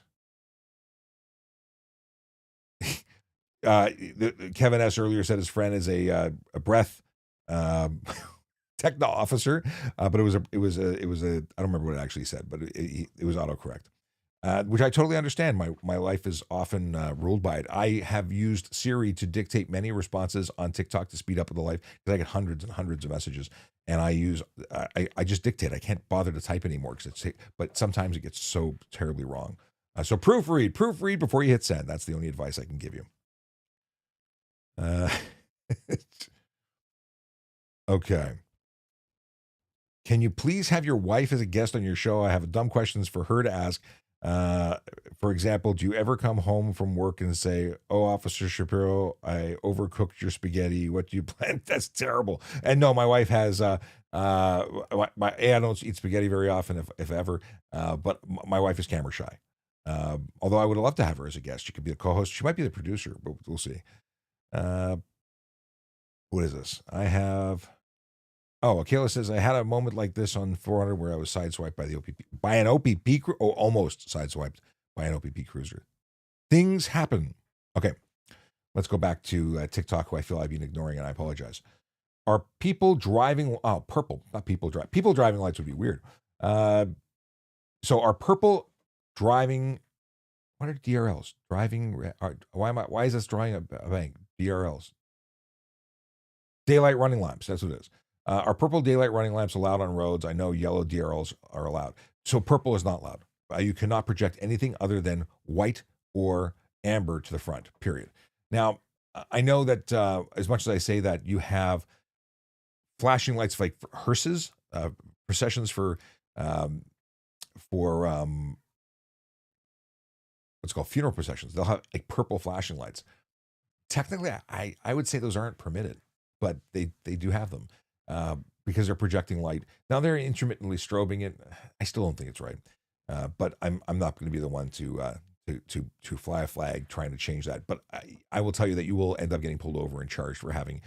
Kevin S. earlier said his friend is a breath techno officer, but it was a I don't remember what it actually said, but it was autocorrect. Which I totally understand. My life is often ruled by it. I have used Siri to dictate many responses on TikTok to speed up the life, because I get hundreds and hundreds of messages, and I just dictate. I can't bother to type anymore but sometimes it gets so terribly wrong. So proofread before you hit send. That's the only advice I can give you. Okay. Can you please have your wife as a guest on your show? I have dumb questions for her to ask. For example, do you ever come home from work and say, "Oh, Officer Shapiro, I overcooked your spaghetti. What do you plan?" That's terrible. And no, my wife has, I don't eat spaghetti very often, if ever, but my wife is camera shy. Although I would love to have her as a guest. She could be a co-host. She might be the producer, but we'll see. What is this? I have... Oh, Akela says, I had a moment like this on 400 where I was sideswiped by an OPP, almost sideswiped by an OPP cruiser. Things happen. Okay, let's go back to TikTok, who I feel I've been ignoring, and I apologize. Are people driving... Oh, purple, not people drive. People driving lights would be weird. So are purple driving... What are DRLs? Driving... Why is this drawing a bank? DRLs. Daylight running lamps, that's what it is. Are purple daylight running lamps allowed on roads? I know yellow DRLs are allowed. So purple is not allowed. You cannot project anything other than white or amber to the front, period. Now, I know that as much as I say that, you have flashing lights like for hearses, processions for what's called funeral processions. They'll have like purple flashing lights. Technically, I would say those aren't permitted, but they do have them. Because they're projecting light. Now they're intermittently strobing it. I still don't think it's right, but I'm not going to be the one to fly a flag trying to change that. But I will tell you that you will end up getting pulled over and charged for having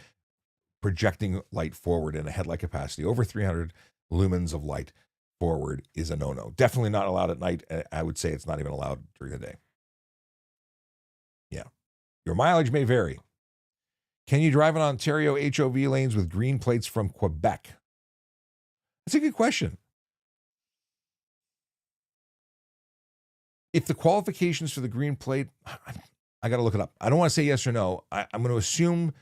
projecting light forward in a headlight capacity. Over 300 lumens of light forward is a no-no. Definitely not allowed at night. I would say it's not even allowed during the day. Yeah, your mileage may vary. Can you drive in Ontario HOV lanes with green plates from Quebec? That's a good question. If the qualifications for the green plate, I got to look it up. I don't want to say yes or no. I'm going to assume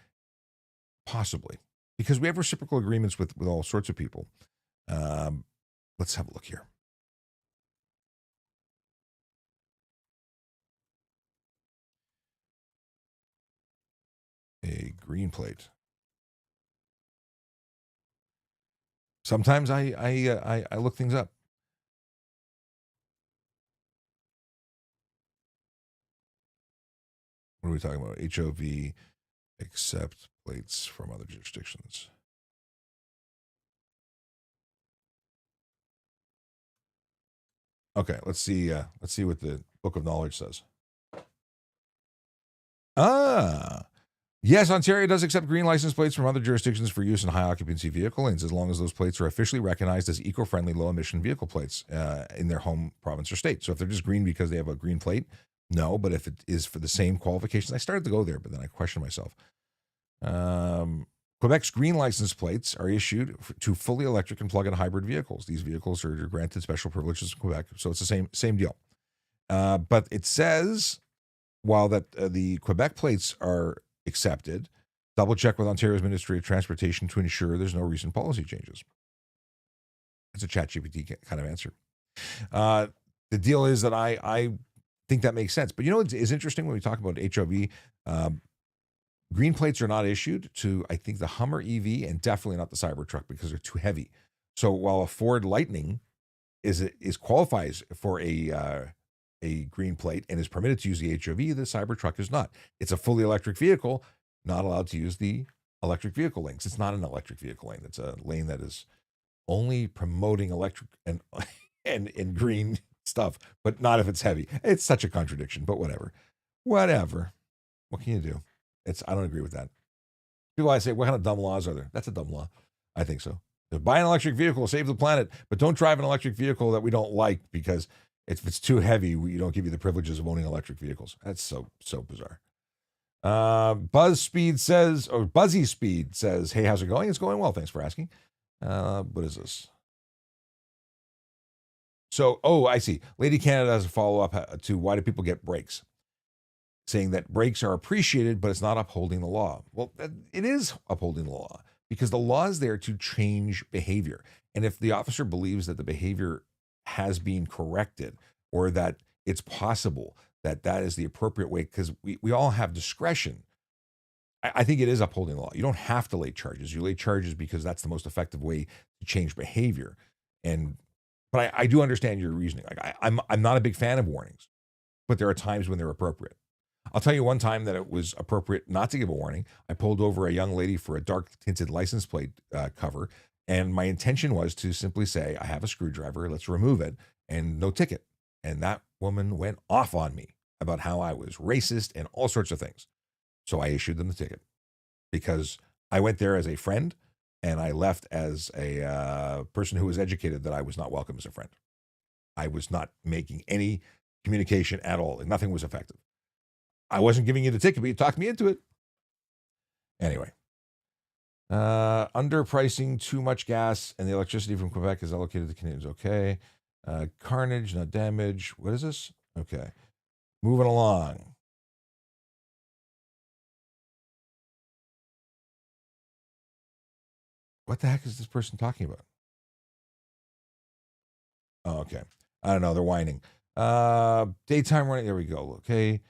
possibly, because we have reciprocal agreements with all sorts of people. Let's have a look here. A green plate. Sometimes I look things up. What are we talking about? HOV accept plates from other jurisdictions. Okay, let's see what the Book of Knowledge says. Yes, Ontario does accept green license plates from other jurisdictions for use in high occupancy vehicle lanes, as long as those plates are officially recognized as eco-friendly, low-emission vehicle plates in their home province or state. So if they're just green because they have a green plate, no. But if it is for the same qualifications, I started to go there, but then I questioned myself. Quebec's green license plates are issued to fully electric and plug-in hybrid vehicles. These vehicles are granted special privileges in Quebec, so it's the same deal. But it says, while that the Quebec plates are accepted, double check with Ontario's Ministry of Transportation to ensure there's no recent policy changes. It's a ChatGPT kind of answer. The deal is that I think that makes sense. But you know what is interesting when we talk about HOV? Green plates are not issued to, I think, the Hummer EV and definitely not the Cybertruck because they're too heavy. So while a Ford Lightning is qualifies for a green plate and is permitted to use the HOV, the Cybertruck is not. It's a fully electric vehicle, not allowed to use the electric vehicle lanes. It's not an electric vehicle lane. It's a lane that is only promoting electric and and green stuff, but not if it's heavy. It's such a contradiction, but whatever. Whatever. What can you do? I don't agree with that. People always say, what kind of dumb laws are there? That's a dumb law. I think so. Buy an electric vehicle, save the planet, but don't drive an electric vehicle that we don't like because if it's too heavy, we don't give you the privileges of owning electric vehicles. That's so bizarre. Buzzy Speed says, hey, how's it going? It's going well. Thanks for asking. What is this? So, I see. Lady Canada has a follow-up to why do people get brakes? Saying that brakes are appreciated, but it's not upholding the law. Well, it is upholding the law because the law is there to change behavior. And if the officer believes that the behavior has been corrected or that it's possible that is the appropriate way, because we all have discretion, I think it is upholding the law. You don't have to lay charges. You lay charges because that's the most effective way to change behavior. But I do understand your reasoning. Like I'm not a big fan of warnings, but there are times when they're appropriate. I'll tell you one time that it was appropriate not to give a warning. I pulled over a young lady for a dark tinted license plate cover, and my intention was to simply say, I have a screwdriver, let's remove it, and no ticket. And that woman went off on me about how I was racist and all sorts of things. So I issued them the ticket because I went there as a friend and I left as a person who was educated that I was not welcome as a friend. I was not making any communication at all. Nothing was effective. I wasn't giving you the ticket, but you talked me into it. Anyway, underpricing too much gas and the electricity from Quebec is allocated to Canadians. Okay. Carnage, not damage. What is this? Okay. Moving along. What the heck is this person talking about? Oh, okay. I don't know. They're whining. Daytime running. There we go. Okay.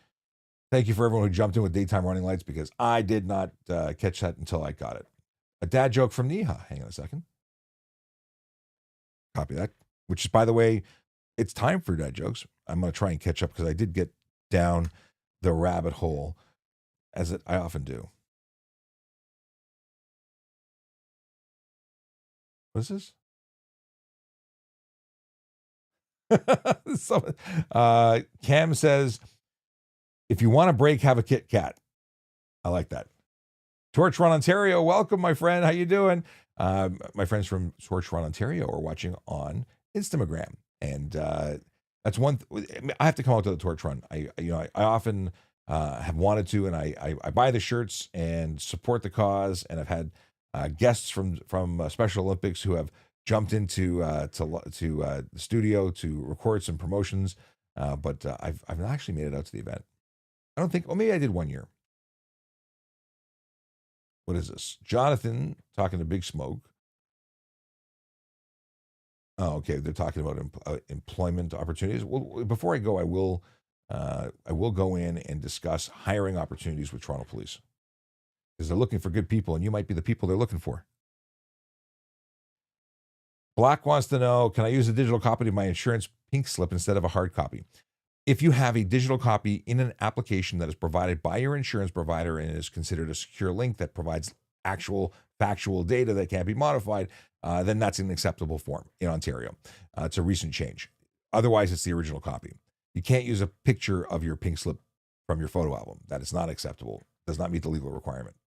Thank you for everyone who jumped in with daytime running lights because I did not catch that until I got it. A dad joke from Neha. Hang on a second. Copy that. Which is, by the way, it's time for dad jokes. I'm going to try and catch up because I did get down the rabbit hole as I often do. What is this? So, Cam says, if you want a break, have a Kit Kat. I like that. Torch Run Ontario, welcome, my friend. How you doing? My friends from Torch Run Ontario are watching on Instagram, and that's one. I have to come out to the Torch Run. I often have wanted to, and I buy the shirts and support the cause, and I've had guests from Special Olympics who have jumped into the studio to record some promotions, but I've not actually made it out to the event. I don't think. Well, maybe I did one year. What is this? Jonathan talking to Big Smoke. Oh, okay. They're talking about employment opportunities. Well, before I go, I will go in and discuss hiring opportunities with Toronto Police because they're looking for good people, and you might be the people they're looking for. Black wants to know, can I use a digital copy of my insurance pink slip instead of a hard copy? If you have a digital copy in an application that is provided by your insurance provider and is considered a secure link that provides actual factual data that can't be modified, then that's an acceptable form in Ontario. It's a recent change. Otherwise, it's the original copy. You can't use a picture of your pink slip from your photo album. That is not acceptable. Does not meet the legal requirement.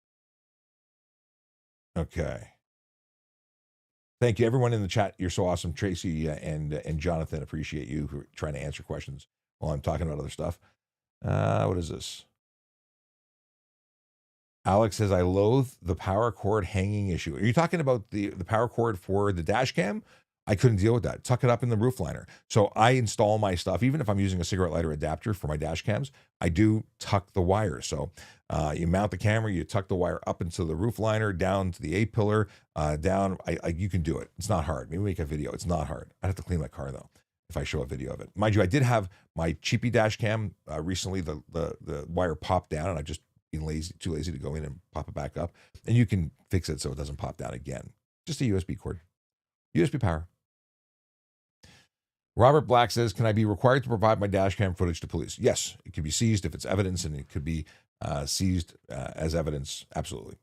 Okay. Thank you, everyone in the chat. You're so awesome, Tracy and Jonathan. Appreciate you for trying to answer questions while I'm talking about other stuff. What is this? Alex says, I loathe the power cord hanging issue. Are you talking about the power cord for the dash cam? I couldn't deal with that. Tuck it up in the roof liner. So I install my stuff, even if I'm using a cigarette lighter adapter for my dash cams, I do tuck the wire. So you mount the camera, you tuck the wire up into the roof liner, down to the A-pillar, down. You can do it. It's not hard. Maybe make a video. It's not hard. I'd have to clean my car, though, if I show a video of it. Mind you, I did have my cheapy dash cam recently. The wire popped down, and I just being too lazy to go in and pop it back up. And you can fix it so it doesn't pop down again. Just a USB cord, USB power. Robert Black says, can I be required to provide my dash cam footage to police? Yes, it can be seized if it's evidence, and it could be seized as evidence. Absolutely.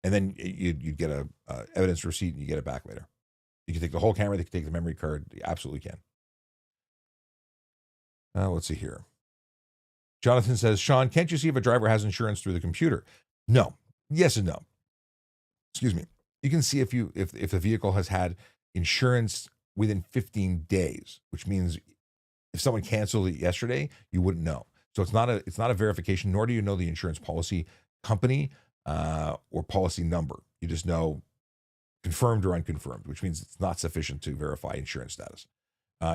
And then you'd get a evidence receipt and you get it back later. You can take the whole camera. They can take the memory card. You absolutely can. Let's see here. Jonathan says, Sean, can't you see if a driver has insurance through the computer? No. Yes and no. Excuse me. You can see if the vehicle has had insurance within 15 days, which means if someone canceled it yesterday, you wouldn't know. So it's not a verification, nor do you know the insurance policy company or policy number. You just know confirmed or unconfirmed, which means it's not sufficient to verify insurance status.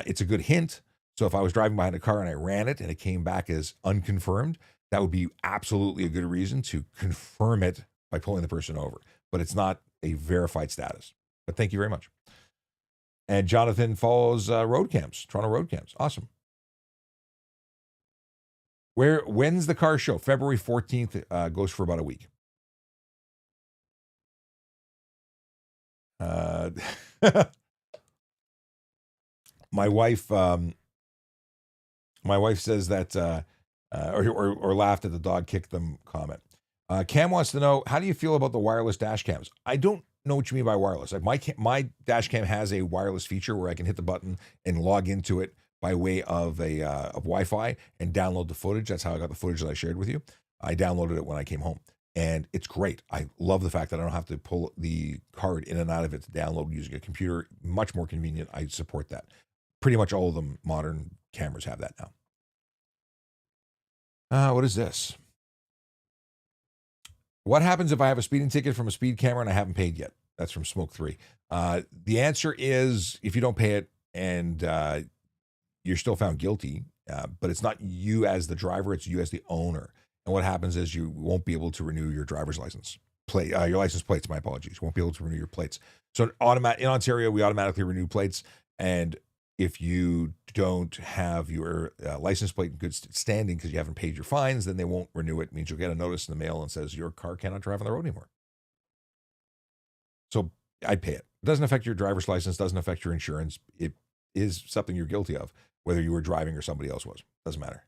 It's a good hint. So if I was driving behind a car and I ran it and it came back as unconfirmed, that would be absolutely a good reason to confirm it by pulling the person over. But it's not a verified status. But thank you very much. And Jonathan follows road cams, Toronto road cams. Awesome. When's the car show? February 14th, goes for about a week. My wife says that, or laughed at the dog kicked them comment. Cam wants to know, how do you feel about the wireless dash cams? I don't know what you mean by wireless. Like my dash cam has a wireless feature where I can hit the button and log into it by way of of Wi-Fi and download the footage. That's how I got the footage that I shared with you. I downloaded it when I came home, and it's great. I love the fact that I don't have to pull the card in and out of it to download using a computer. Much more convenient. I support that. Pretty much all of them modern cameras have that now. What is this? What happens if I have a speeding ticket from a speed camera and I haven't paid yet? That's from Smoke 3. The answer is, if you don't pay it and you're still found guilty, but it's not you as the driver, it's you as the owner. And what happens is you won't be able to renew your driver's license plate, your license plates. My apologies. You won't be able to renew your plates. So in Ontario, we automatically renew plates. And if you don't have your license plate in good standing because you haven't paid your fines, then they won't renew it. It means you'll get a notice in the mail and says your car cannot drive on the road anymore. So I'd pay it. It doesn't affect your driver's license, doesn't affect your insurance. It is something you're guilty of, whether you were driving or somebody else was. Doesn't matter.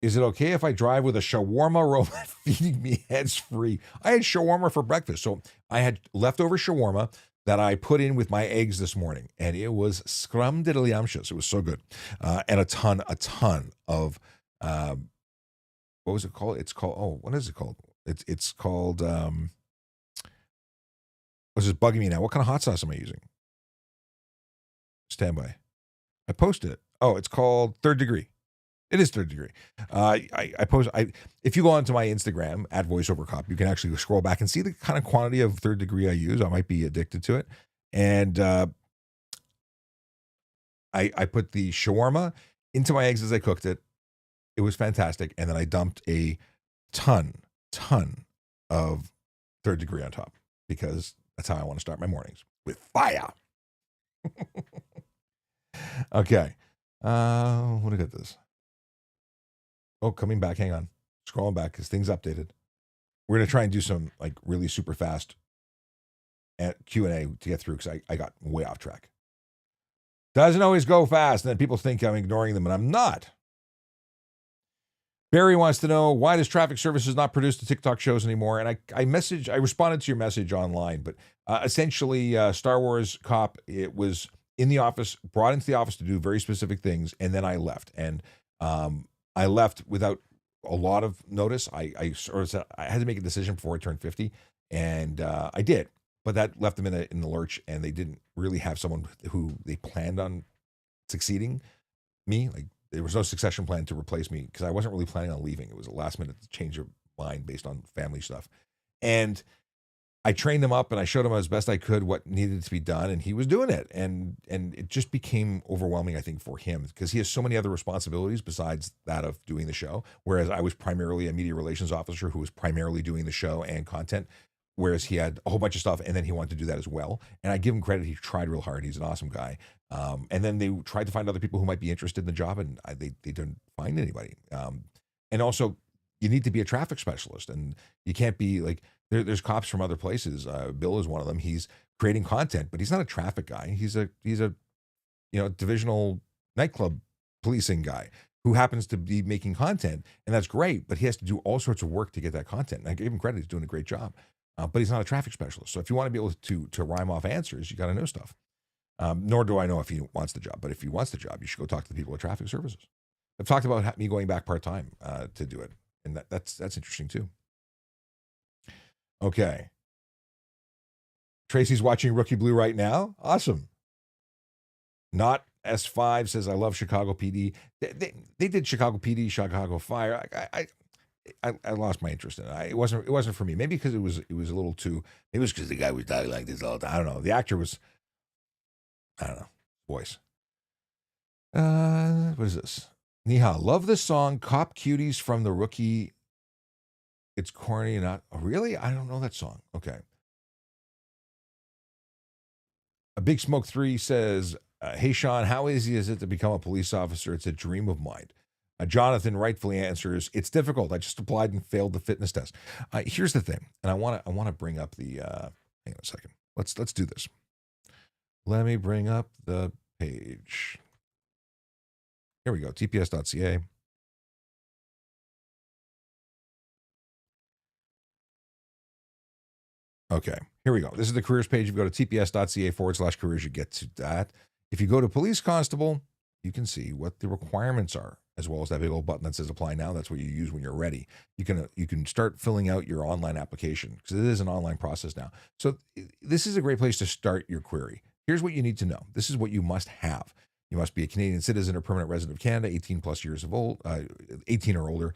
Is it okay if I drive with a shawarma robot feeding me heads free? I had shawarma for breakfast. So I had leftover shawarma that I put in with my eggs this morning, and it was scrumdiddlyumptious. It was so good. And a ton of, what was it called? It's called, what is it called? It's called, what's this bugging me now? What kind of hot sauce am I using? Stand by. I posted it. Oh, it's called Third Degree. It is Third Degree. If you go onto my Instagram at VoiceOverCop, you can actually scroll back and see the kind of quantity of Third Degree I use. I might be addicted to it. And I put the shawarma into my eggs as I cooked it. It was fantastic. And then I dumped a ton of Third Degree on top, because that's how I want to start my mornings, with fire. Okay. What did I get this? Oh, coming back. Hang on. Scrolling back because things updated. We're going to try and do some like really super fast Q&A to get through, because I got way off track. Doesn't always go fast, and then people think I'm ignoring them, and I'm not. Barry wants to know, why does Traffic Services not produce the TikTok shows anymore? And I responded to your message online, but essentially Star Wars Cop, it was in the office, brought into the office to do very specific things, and then I left. And I left without a lot of notice. I sort of said I had to make a decision before I turned 50, and I did. But that left them in the lurch, and they didn't really have someone who they planned on succeeding me. Like, there was no succession plan to replace me, because I wasn't really planning on leaving. It was a last minute change of mind based on family stuff. And I trained him up, and I showed him as best I could what needed to be done, and he was doing it. And it just became overwhelming, I think, for him, because he has so many other responsibilities besides that of doing the show. Whereas I was primarily a media relations officer who was primarily doing the show and content, whereas he had a whole bunch of stuff, and then he wanted to do that as well. And I give him credit. He tried real hard. He's an awesome guy. And then they tried to find other people who might be interested in the job, and they didn't find anybody. And also, you need to be a traffic specialist, and you can't be like there's cops from other places. Bill is one of them. He's creating content, but he's not a traffic guy. He's a divisional nightclub policing guy who happens to be making content, and that's great. But he has to do all sorts of work to get that content. And I give him credit; he's doing a great job. But he's not a traffic specialist. So if you want to be able to rhyme off answers, you got to know stuff. Nor do I know if he wants the job, but if he wants the job, you should go talk to the people at Traffic Services. I've talked about me going back part time to do it, and that's interesting too. Okay, Tracy's watching Rookie Blue right now. Awesome. Not S5 says I love Chicago PD. They did Chicago PD, Chicago Fire. I lost my interest in it. It wasn't for me. Maybe because it was a little too. It was because the guy was talking like this all the time. I don't know. The actor was. I don't know. Voice. What is this? Niha, love this song, Cop Cuties from the Rookie. It's corny, not really? I don't know that song. Okay. A Big Smoke 3 says, hey, Sean, how easy is it to become a police officer? It's a dream of mine. Jonathan rightfully answers, it's difficult. I just applied and failed the fitness test. Here's the thing, and I want to bring up the, hang on a second. Let's do this. Let me bring up the page. Here we go, tps.ca. Okay, here we go. This is the careers page. If you go to tps.ca/careers, you get to that. If you go to police constable, you can see what the requirements are, as well as that big old button that says apply now. That's what you use when you're ready. You can start filling out your online application, because it is an online process now. So this is a great place to start your query. Here's what you need to know. This is what you must have. You must be a Canadian citizen or permanent resident of Canada, 18 plus years of old, 18 or older,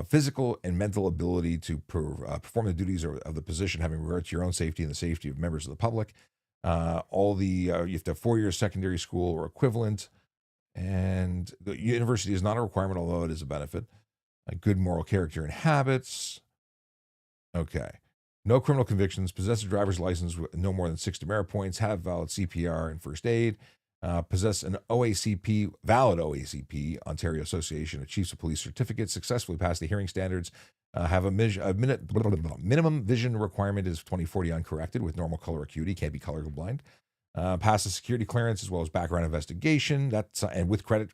physical and mental ability to perform the duties of the position, having regard to your own safety and the safety of members of the public. You have to have 4 years secondary school or equivalent, and the university is not a requirement, although it is a benefit. Good moral character and habits. Okay. No criminal convictions, possess a driver's license with no more than 6 demerit points, have valid CPR and first aid, possess an valid OACP, Ontario Association of Chiefs of Police certificate, successfully pass the hearing standards, have a minimum vision requirement is 20/40 uncorrected with normal color acuity, can't be colorblind, pass a security clearance as well as background investigation, and with credit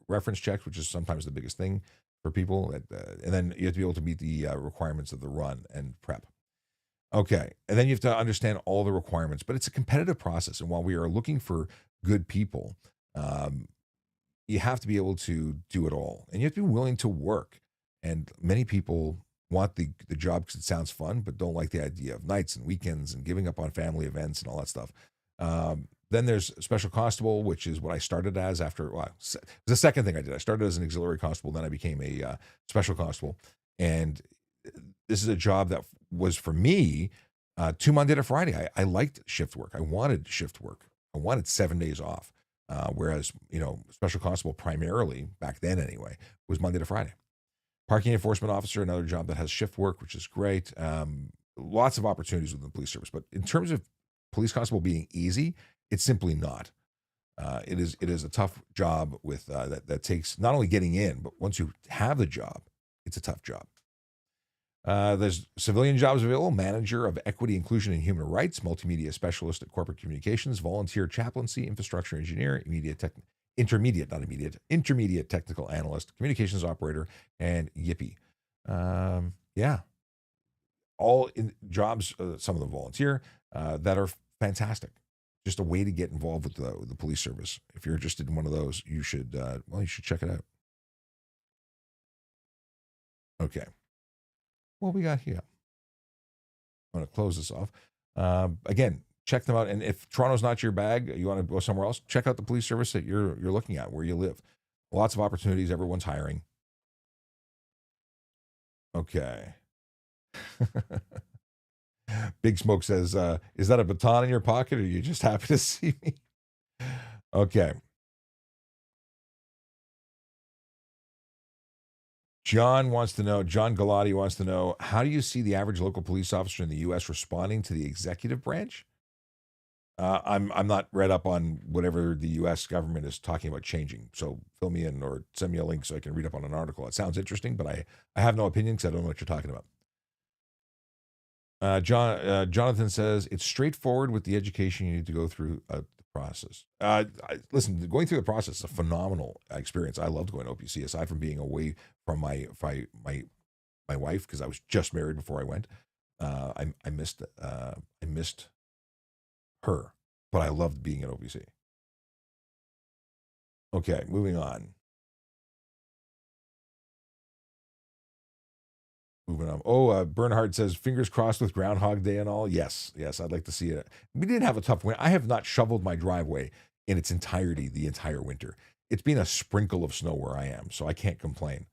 reference checks, which is sometimes the biggest thing for people, and then you have to be able to meet the requirements of the run and prep. Okay, and then you have to understand all the requirements, but it's a competitive process. And while we are looking for good people, you have to be able to do it all, and you have to be willing to work. And many people want the job because it sounds fun, but don't like the idea of nights and weekends and giving up on family events and all that stuff. Then there's special constable, which is what I started as after. Well, it was the second thing I did. I started as an auxiliary constable, then I became a special constable, and this is a job that was for me 2 Monday to Friday. I liked shift work. I wanted shift work. I wanted 7 days off. Whereas, special constable primarily, back then anyway, was Monday to Friday. Parking enforcement officer, another job that has shift work, which is great. Lots of opportunities within the police service. But in terms of police constable being easy, it's simply not. It is a tough job with that takes not only getting in, but once you have the job, it's a tough job. There's civilian jobs available: manager of equity, inclusion, and human rights, multimedia specialist at corporate communications, volunteer chaplaincy, infrastructure engineer, intermediate technical analyst, communications operator, and yippee. Yeah, all in jobs. Some of them volunteer that are fantastic. Just a way to get involved with the police service. If you're interested in one of those, you should check it out. Okay. What we got here? I'm going to close this off. Again, check them out. And if Toronto's not your bag, you want to go somewhere else, check out the police service that you're looking at, where you live. Lots of opportunities. Everyone's hiring. Okay. Big Smoke says, is that a baton in your pocket, or are you just happy to see me? Okay. John Galati wants to know, how do you see the average local police officer in the U.S. responding to the executive branch? I'm not read up on whatever the U.S. government is talking about changing. So fill me in or send me a link so I can read up on an article. It sounds interesting, but I have no opinion because I don't know what you're talking about. Jonathan says it's straightforward with the education you need to go through the process. Listen, going through the process is a phenomenal experience. I loved going to OPC aside from being away from my wife because I was just married before I went. I missed her, but I loved being at OPC. Okay, moving on. Moving on. Oh, Bernhard says, fingers crossed with Groundhog Day and all. Yes, yes, I'd like to see it. We did have a tough winter. I have not shoveled my driveway in its entirety the entire winter. It's been a sprinkle of snow where I am, so I can't complain.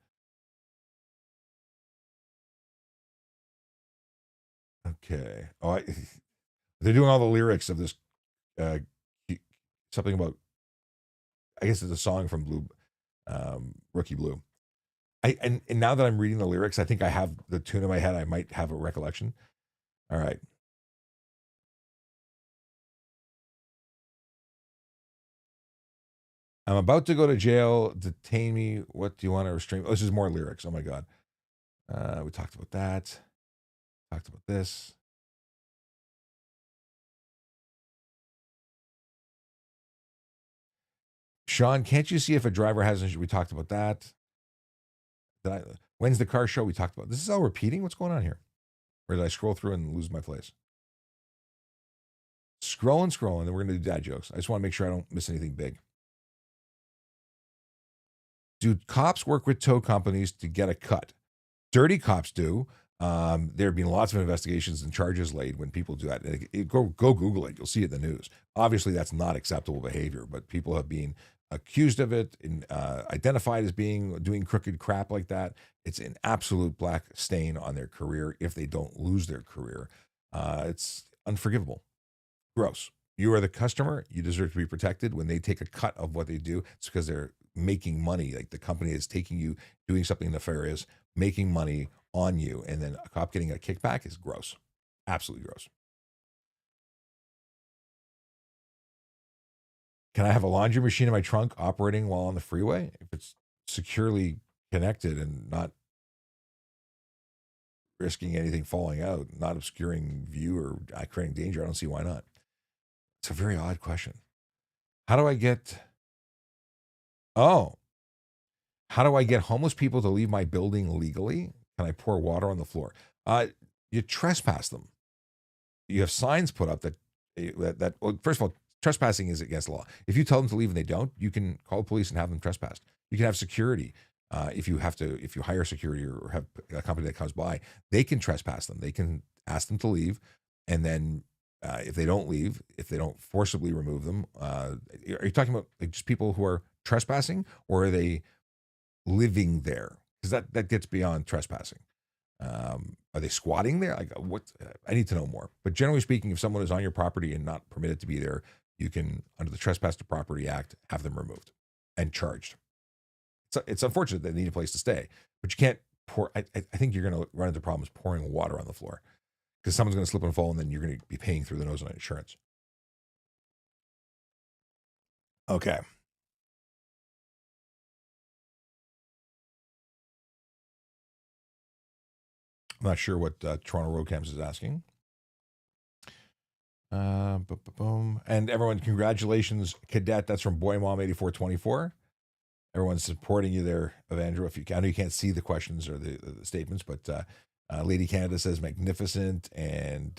Okay. They're doing all the lyrics of this. Uh, something about. I guess it's a song from Blue, Rookie Blue. And now that I'm reading the lyrics, I think I have the tune in my head. I might have a recollection. All right. I'm about to go to jail. Detain me. What do you want to restrain? Oh, this is more lyrics. Oh my god. We talked about that. Talked about this. Sean, can't you see if a driver hasn't? We talked about that. When's the car show? We talked about this. Is all repeating. What's going on here? Or did I scroll through and lose my place? Scrolling. Then we're gonna do dad jokes. I just want to make sure I don't miss anything big. Do cops work with tow companies to get a cut? Dirty cops do. There have been lots of investigations and charges laid when people do that. Go Google it. You'll see it in the news. Obviously, that's not acceptable behavior, but people have been accused of it and identified as doing crooked crap like that. It's an absolute black stain on their career if they don't lose their career. It's unforgivable. Gross. You are the customer. You deserve to be protected. When they take a cut of what they do, it's because they're making money. Like the company is taking you, doing something nefarious, making money on you, and then a cop getting a kickback is gross. Absolutely gross. Can I have a laundry machine in my trunk operating while on the freeway? If it's securely connected and not risking anything falling out, not obscuring view or creating danger, I don't see why not. It's a very odd question. How do I get Oh, how do I get homeless people to leave my building legally? Can I pour water on the floor? You trespass them. You have signs put up that well, first of all, trespassing is against the law. If you tell them to leave and they don't, you can call the police and have them trespassed. You can have security. If you hire security or have a company that comes by, they can trespass them. They can ask them to leave, and then if they don't leave, if they don't forcibly remove them, are you talking about like just people who are trespassing, or are they living there? Because that gets beyond trespassing. Are they squatting there? Like what? I need to know more. But generally speaking, if someone is on your property and not permitted to be there, you can, under the Trespass to Property Act, have them removed and charged. It's unfortunate they need a place to stay, but you can't pour. I think you're going to run into problems pouring water on the floor because someone's going to slip and fall, and then you're going to be paying through the nose on insurance. Okay. I'm not sure what Toronto Road Cams is asking. Boom. And everyone, congratulations, Cadet. That's from Boy Mom 8424. Everyone's supporting you there, Evandro. If you can, I know you can't see the questions or the statements, but Lady Canada says magnificent, and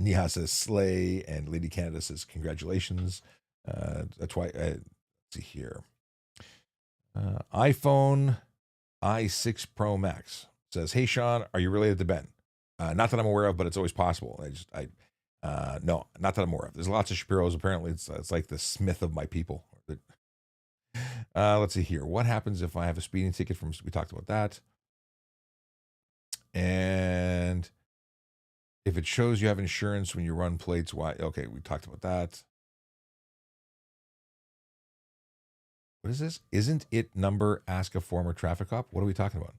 Niha says slay, and Lady Canada says congratulations. That's why. Let's see here. iPhone i6 Pro Max says, "Hey Sean, are you related to Ben?" Not that I'm aware of, but it's always possible. No, not that I'm aware of. There's lots of Shapiros. Apparently, it's like the Smith of my people. Let's see here. What happens if I have a speeding ticket from? We talked about that. And if it shows you have insurance when you run plates, why? Okay, we talked about that. What is this? Isn't it number? Ask a former traffic cop. What are we talking about?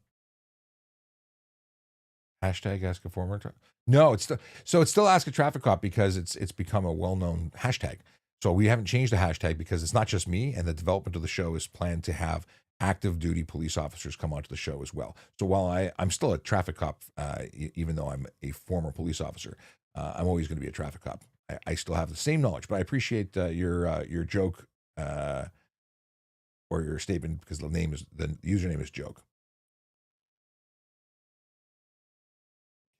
Hashtag ask a former. No, it's so it's still ask a traffic cop because it's become a well-known hashtag. So we haven't changed the hashtag because it's not just me, and the development of the show is planned to have active duty police officers come onto the show as well. So while I'm still a traffic cop, even though I'm a former police officer, I'm always going to be a traffic cop. I still have the same knowledge, but I appreciate your joke or your statement because the username is joke.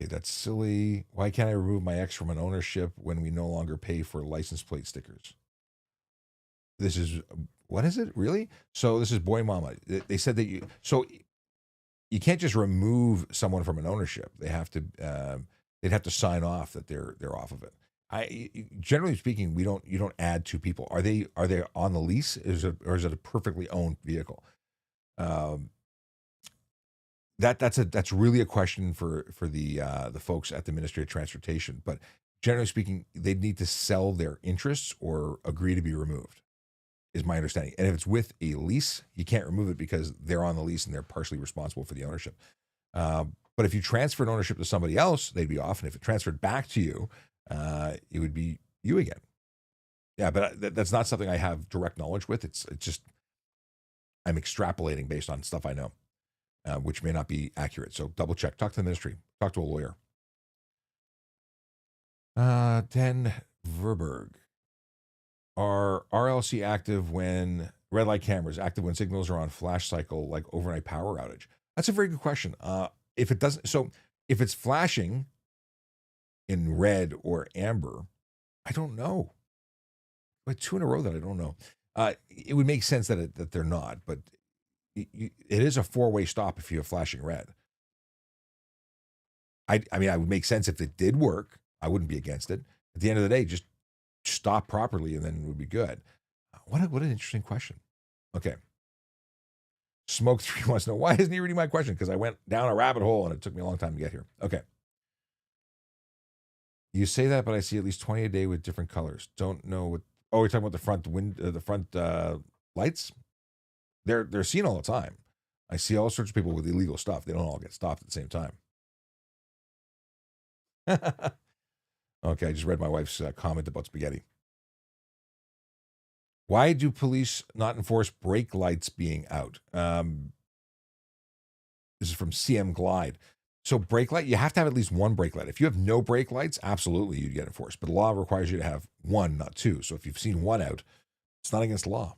Okay, that's silly. Why can't I remove my ex from an ownership when we no longer pay for license plate stickers? This is what is it really? So this is Boy Mama. They said that you can't just remove someone from an ownership. They have to they'd have to sign off that they're off of it. Generally speaking, you don't add two people. Are they on the lease? Or is it a perfectly owned vehicle? That's really a question for the folks at the Ministry of Transportation. But generally speaking, they need to sell their interests or agree to be removed, is my understanding. And if it's with a lease, you can't remove it because they're on the lease and they're partially responsible for the ownership. But if you transferred ownership to somebody else, they'd be off. And if it transferred back to you, it would be you again. Yeah, but that's not something I have direct knowledge with. It's just I'm extrapolating based on stuff I know. Which may not be accurate. So double check. Talk to the ministry. Talk to a lawyer. 10 Verberg. Are RLC active when red light cameras active when signals are on flash cycle like overnight power outage? That's a very good question. If it doesn't, so if it's flashing in red or amber, I don't know. But two in a row that I don't know. It would make sense that they're not, but it is a four-way stop if you have flashing red. I mean, it would make sense if it did work. I wouldn't be against it. At the end of the day, just stop properly and then it would be good. What an interesting question. Okay. Smoke 3 wants to know, why isn't he reading my question? Because I went down a rabbit hole and it took me a long time to get here. Okay. You say that, but I see at least 20 a day with different colors. Don't know what. Oh, we're talking about the front lights. They're seen all the time. I see all sorts of people with illegal stuff. They don't all get stopped at the same time. Okay, I just read my wife's comment about spaghetti. Why do police not enforce brake lights being out? This is from CM Glide. So brake light, you have to have at least one brake light. If you have no brake lights, absolutely you'd get enforced. But the law requires you to have one, not two. So if you've seen one out, it's not against the law.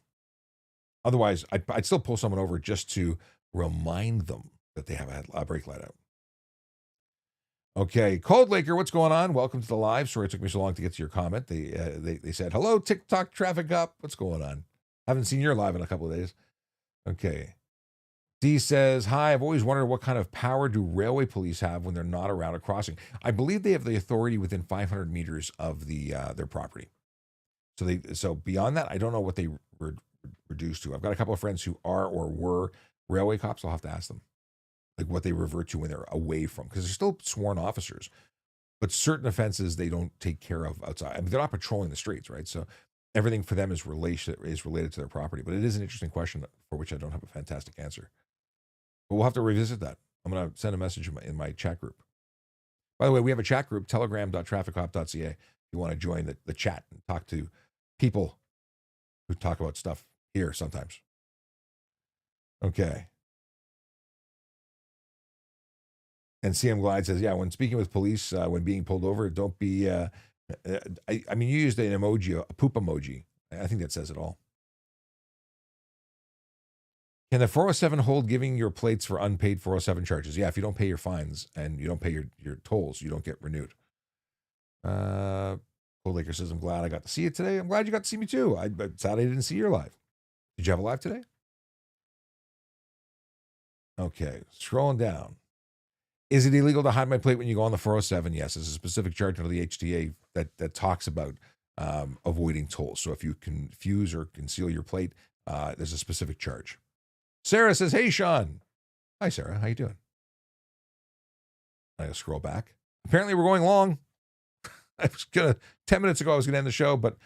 Otherwise, I'd still pull someone over just to remind them that they have a brake light out. Okay, Cold Laker, what's going on? Welcome to the live. Sorry it took me so long to get to your comment. They said, hello, TikTok traffic up. What's going on? Haven't seen your live in a couple of days. Okay. D says, hi, I've always wondered what kind of power do railway police have when they're not around a crossing. I believe they have the authority within 500 meters of their property. So beyond that, I don't know what they reduced to. I've got a couple of friends who are or were railway cops. I'll have to ask them like what they revert to when they're away from, because they're still sworn officers, but certain offenses they don't take care of outside. I mean, they're not patrolling the streets, right? So everything for them is related to their property. But it is an interesting question for which I don't have a fantastic answer. But we'll have to revisit that. I'm going to send a message in my chat group. By the way, we have a chat group, telegram.trafficcop.ca. If you want to join the chat and talk to people who talk about stuff here sometimes. Okay. And CM Glide says, yeah, when speaking with police, when being pulled over, don't be, I mean, you used an emoji, a poop emoji. I think that says it all. Can the 407 hold giving your plates for unpaid 407 charges? Yeah, if you don't pay your fines and you don't pay your tolls, you don't get renewed. Cold Laker says, I'm glad I got to see you today. I'm glad you got to see me too. I'm sad I didn't see your live. Did you have a live today? Okay, scrolling down. Is it illegal to hide my plate when you go on the 407? Yes, there's a specific charge under the HTA that talks about avoiding tolls. So if you confuse or conceal your plate, there's a specific charge. Sarah says, hey, Sean. Hi, Sarah. How you doing? I gotta scroll back. Apparently we're going long. 10 minutes ago, I was going to end the show, but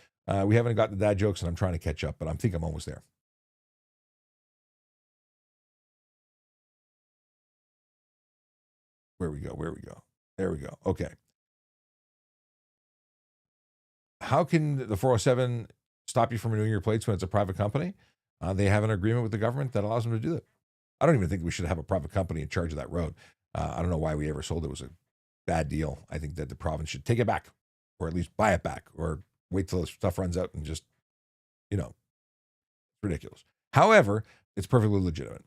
we haven't gotten to dad jokes and I'm trying to catch up, but I think I'm almost there. Where we go? Where we go? There we go. Okay. How can the 407 stop you from renewing your plates when it's a private company? They have an agreement with the government that allows them to do that. I don't even think we should have a private company in charge of that road. I don't know why we ever sold it. It was a bad deal. I think that the province should take it back, or at least buy it back, or wait till the stuff runs out and just, ridiculous. However, it's perfectly legitimate.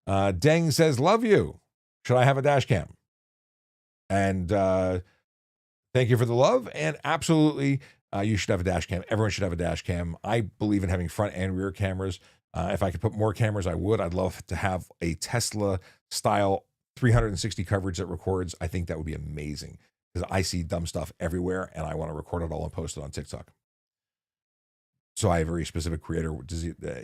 Deng says, love you. Should I have a dash cam? And thank you for the love. And absolutely, you should have a dash cam. Everyone should have a dash cam. I believe in having front and rear cameras. If I could put more cameras, I would. I'd love to have a Tesla style 360 coverage that records. I think that would be amazing because I see dumb stuff everywhere and I want to record it all and post it on TikTok. So I have a very specific creator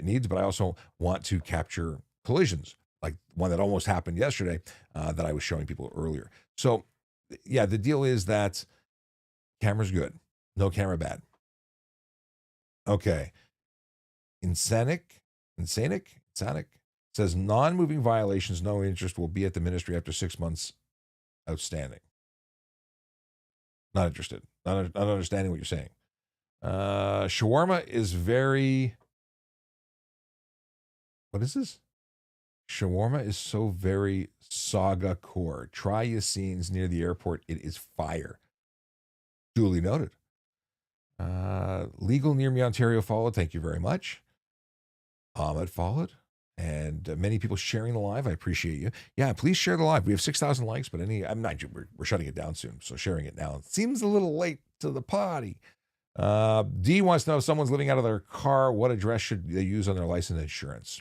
needs, but I also want to capture collisions, like one that almost happened yesterday that I was showing people earlier. So yeah, the deal is that camera's good. No camera bad. Okay. Insanic says non-moving violations, no interest, will be at the ministry after 6 months. Outstanding. Not interested. Not understanding what you're saying. Shawarma is very. What is this? Shawarma is so very saga core. Try Yassine's near the airport. It is fire. Duly noted. Legal near me, Ontario followed. Thank you very much. Ahmed followed. And many people sharing the live. I appreciate you. Yeah, please share the live. We have 6,000 likes, but we're shutting it down soon. So sharing it now. It seems a little late to the party. D wants to know if someone's living out of their car, what address should they use on their license insurance?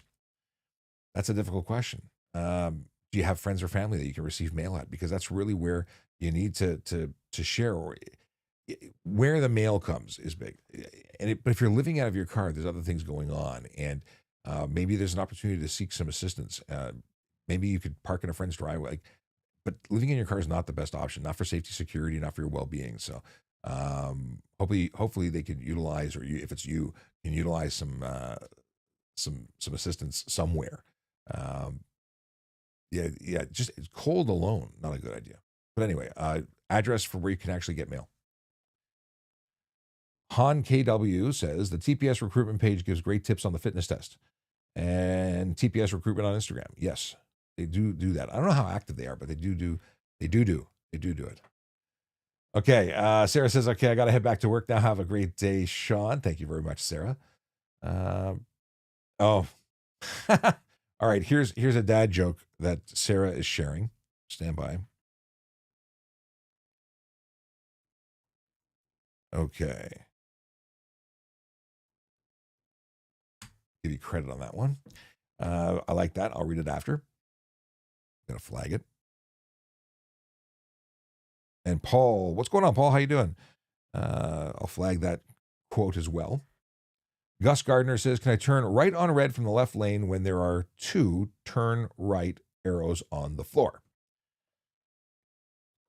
That's a difficult question. Do you have friends or family that you can receive mail at? Because that's really where you need to share, or where the mail comes is big. But if you're living out of your car, there's other things going on, and maybe there's an opportunity to seek some assistance. Maybe you could park in a friend's driveway, but living in your car is not the best option, not for safety, security, not for your well-being. So hopefully they could utilize, or if it's you, can utilize some assistance somewhere. Just it's cold alone, not a good idea. But anyway, address for where you can actually get mail. Han KW says the TPS recruitment page gives great tips on the fitness test, and TPS recruitment on Instagram. Yes, they do that. I don't know how active they are, but they do it. Okay. Sarah says, okay, I got to head back to work now. Have a great day, Sean. Thank you very much, Sarah. All right. Here's a dad joke that Sarah is sharing. Stand by. Okay. Give you credit on that one. I like that. I'll read it after. I'm going to flag it. And Paul, what's going on, Paul? How you doing? I'll flag that quote as well. Gus Gardner says, can I turn right on red from the left lane when there are 2 turn right arrows on the floor?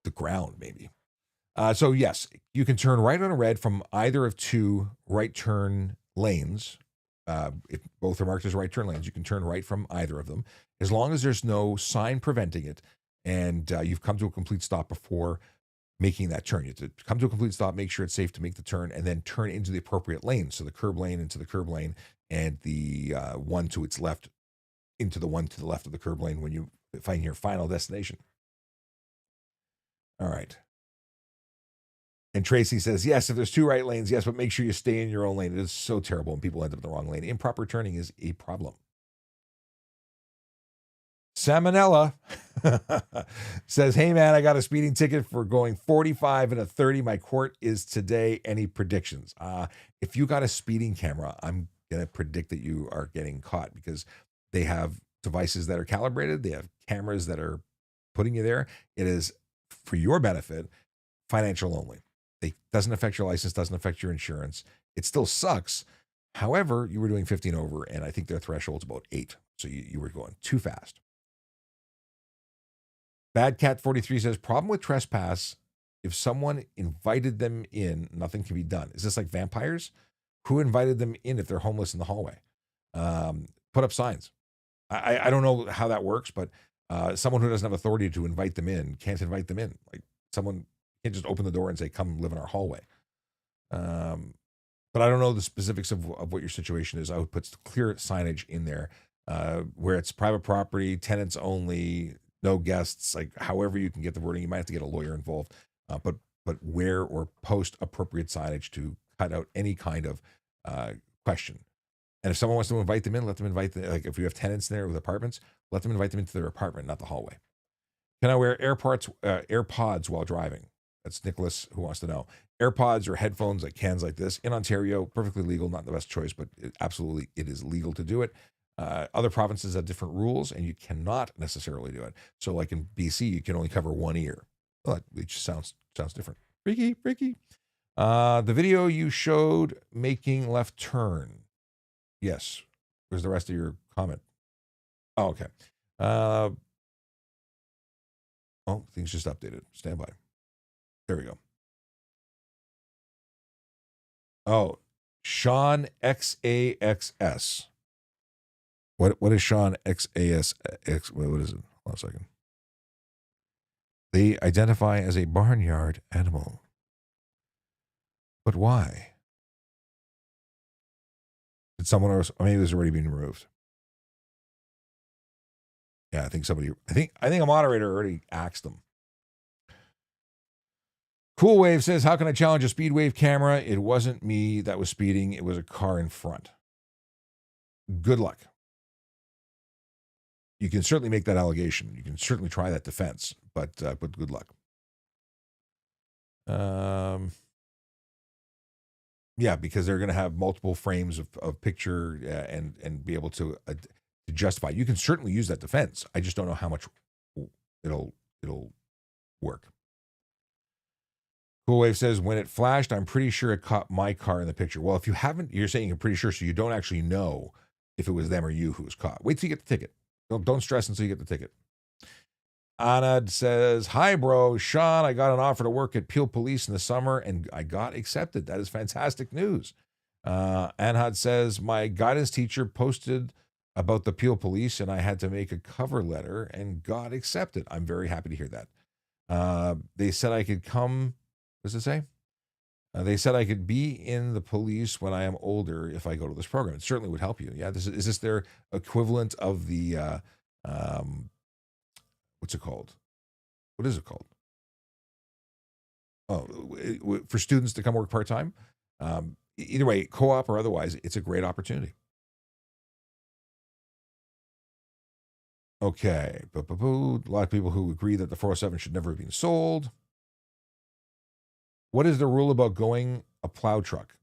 The ground, maybe. So yes, you can turn right on red from either of 2 right turn lanes. If both are marked as right turn lanes, you can turn right from either of them, as long as there's no sign preventing it, and you've come to a complete stop before making that turn. You have to come to a complete stop, make sure it's safe to make the turn, and then turn into the appropriate lane. So the curb lane into the curb lane, and the one to its left into the one to the left of the curb lane when you find your final destination. All right. And Tracy says, yes, if there's 2 right lanes, yes, but make sure you stay in your own lane. It is so terrible when people end up in the wrong lane. Improper turning is a problem. Salmonella says, hey, man, I got a speeding ticket for going 45 and a 30. My court is today. Any predictions? If you got a speeding camera, I'm going to predict that you are getting caught, because they have devices that are calibrated. They have cameras that are putting you there. It is for your benefit, financial only. It doesn't affect your license, doesn't affect your insurance. It still sucks. However, you were doing 15 over, and I think their threshold's about 8. So you were going too fast. Bad Cat 43 says, problem with trespass, if someone invited them in, nothing can be done. Is this like vampires? Who invited them in if they're homeless in the hallway? Put up signs. I don't know how that works, but Someone who doesn't have authority to invite them in can't invite them in. Like someone can't just open the door and say, come live in our hallway. But I don't know the specifics of what your situation is. I would put clear signage in there where it's private property, tenants only, no guests, like however you can get the wording. You might have to get a lawyer involved, but wear or post appropriate signage to cut out any kind of question. And if someone wants to invite them in, let them invite them. Like if you have tenants there with apartments, let them invite them into their apartment, not the hallway. Can I wear AirPods while driving? That's Nicholas who wants to know. AirPods or headphones, like cans like this, in Ontario, perfectly legal, not the best choice, but absolutely it is legal to do it. Other provinces have different rules, and you cannot necessarily do it. So like in BC, you can only cover one ear. Well, it just sounds different. Freaky. The video you showed making left turn. Yes. Where's the rest of your comment? Oh, okay. Oh, things just updated. Stand by. There we go. Oh, Sean XAXS. What is Sean XASX? What is it? Hold on a second. They identify as a barnyard animal. But why? Did someone else? Maybe it was already being removed. Yeah, I think a moderator already axed them. Cool Wave says, how can I challenge a speed wave camera? It wasn't me that was speeding. It was a car in front. Good luck. You can certainly make that allegation. You can certainly try that defense, but good luck. Yeah, because they're going to have multiple frames of picture and be able to justify. You can certainly use that defense. I just don't know how much it'll work. Cool Wave says, when it flashed, I'm pretty sure it caught my car in the picture. Well, if you haven't, you're saying you're pretty sure, so you don't actually know if it was them or you who was caught. Wait till you get the ticket. Don't stress until you get the ticket. Anad says, hi, bro. Sean, I got an offer to work at Peel Police in the summer, and I got accepted. That is fantastic news. Anad says, my guidance teacher posted about the Peel Police, and I had to make a cover letter and got accepted. I'm very happy to hear that. They said I could come. What does it say? They said I could be in the police when I am older if I go to this program. It certainly would help you. Yeah, is this their equivalent of the what's it called? What is it called? Oh, for students to come work part-time. Either way, co-op or otherwise, it's a great opportunity. Okay. A lot of people who agree that the 407 should never have been sold. What is the rule about going a plow truck?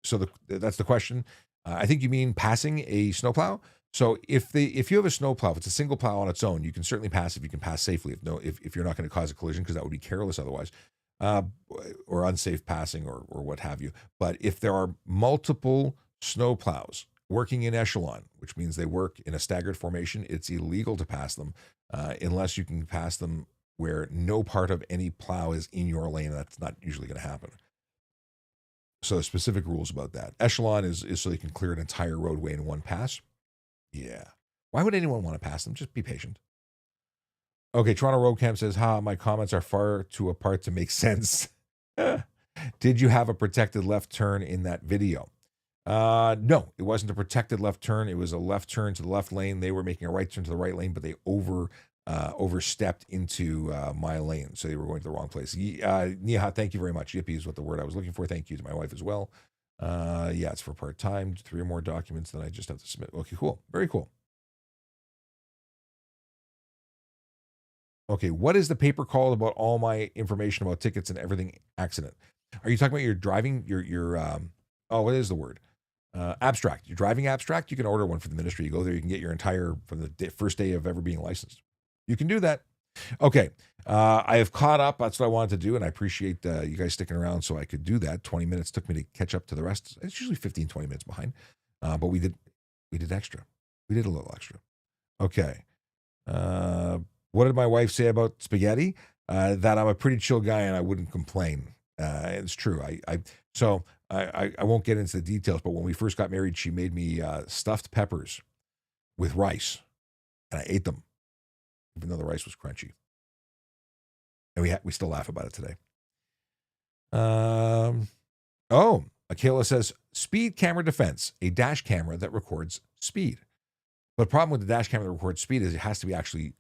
So that's the question. I think you mean passing a snowplow. So if you have a snowplow, if it's a single plow on its own, you can certainly pass if you can pass safely. If you're not going to cause a collision, because that would be careless otherwise, or unsafe passing or what have you. But if there are multiple snowplows working in echelon, which means they work in a staggered formation, it's illegal to pass them unless you can pass them where no part of any plow is in your lane. That's not usually going to happen. So specific rules about that. Echelon is so they can clear an entire roadway in one pass. Yeah. Why would anyone want to pass them? Just be patient. Okay, Toronto Road Camp says, my comments are far too apart to make sense. Did you have a protected left turn in that video? No, it wasn't a protected left turn. It was a left turn to the left lane. They were making a right turn to the right lane, but they overstepped into my lane, so they were going to the wrong place. Nia, thank you very much. Yippee is what the word I was looking for. Thank you to my wife as well. Yeah, it's for part-time. 3 or more documents that I just have to submit. Okay, cool. Very cool. Okay, what is the paper called about all my information about tickets and everything accident? Are you talking about your driving, what is the word? Abstract. Your driving abstract? You can order one from the ministry. You go there, you can get your entire, from the first day of ever being licensed. You can do that. Okay. I have caught up. That's what I wanted to do, and I appreciate you guys sticking around so I could do that. 20 minutes took me to catch up to the rest. It's usually 15, 20 minutes behind, but we did extra. We did a little extra. Okay. What did my wife say about spaghetti? That I'm a pretty chill guy and I wouldn't complain. It's true. I won't get into the details, but when we first got married, she made me stuffed peppers with rice, and I ate them. even though the rice was crunchy. And we still laugh about it today. Akela says, speed camera defense, a dash camera that records speed. But the problem with the dash camera that records speed is it has to be actually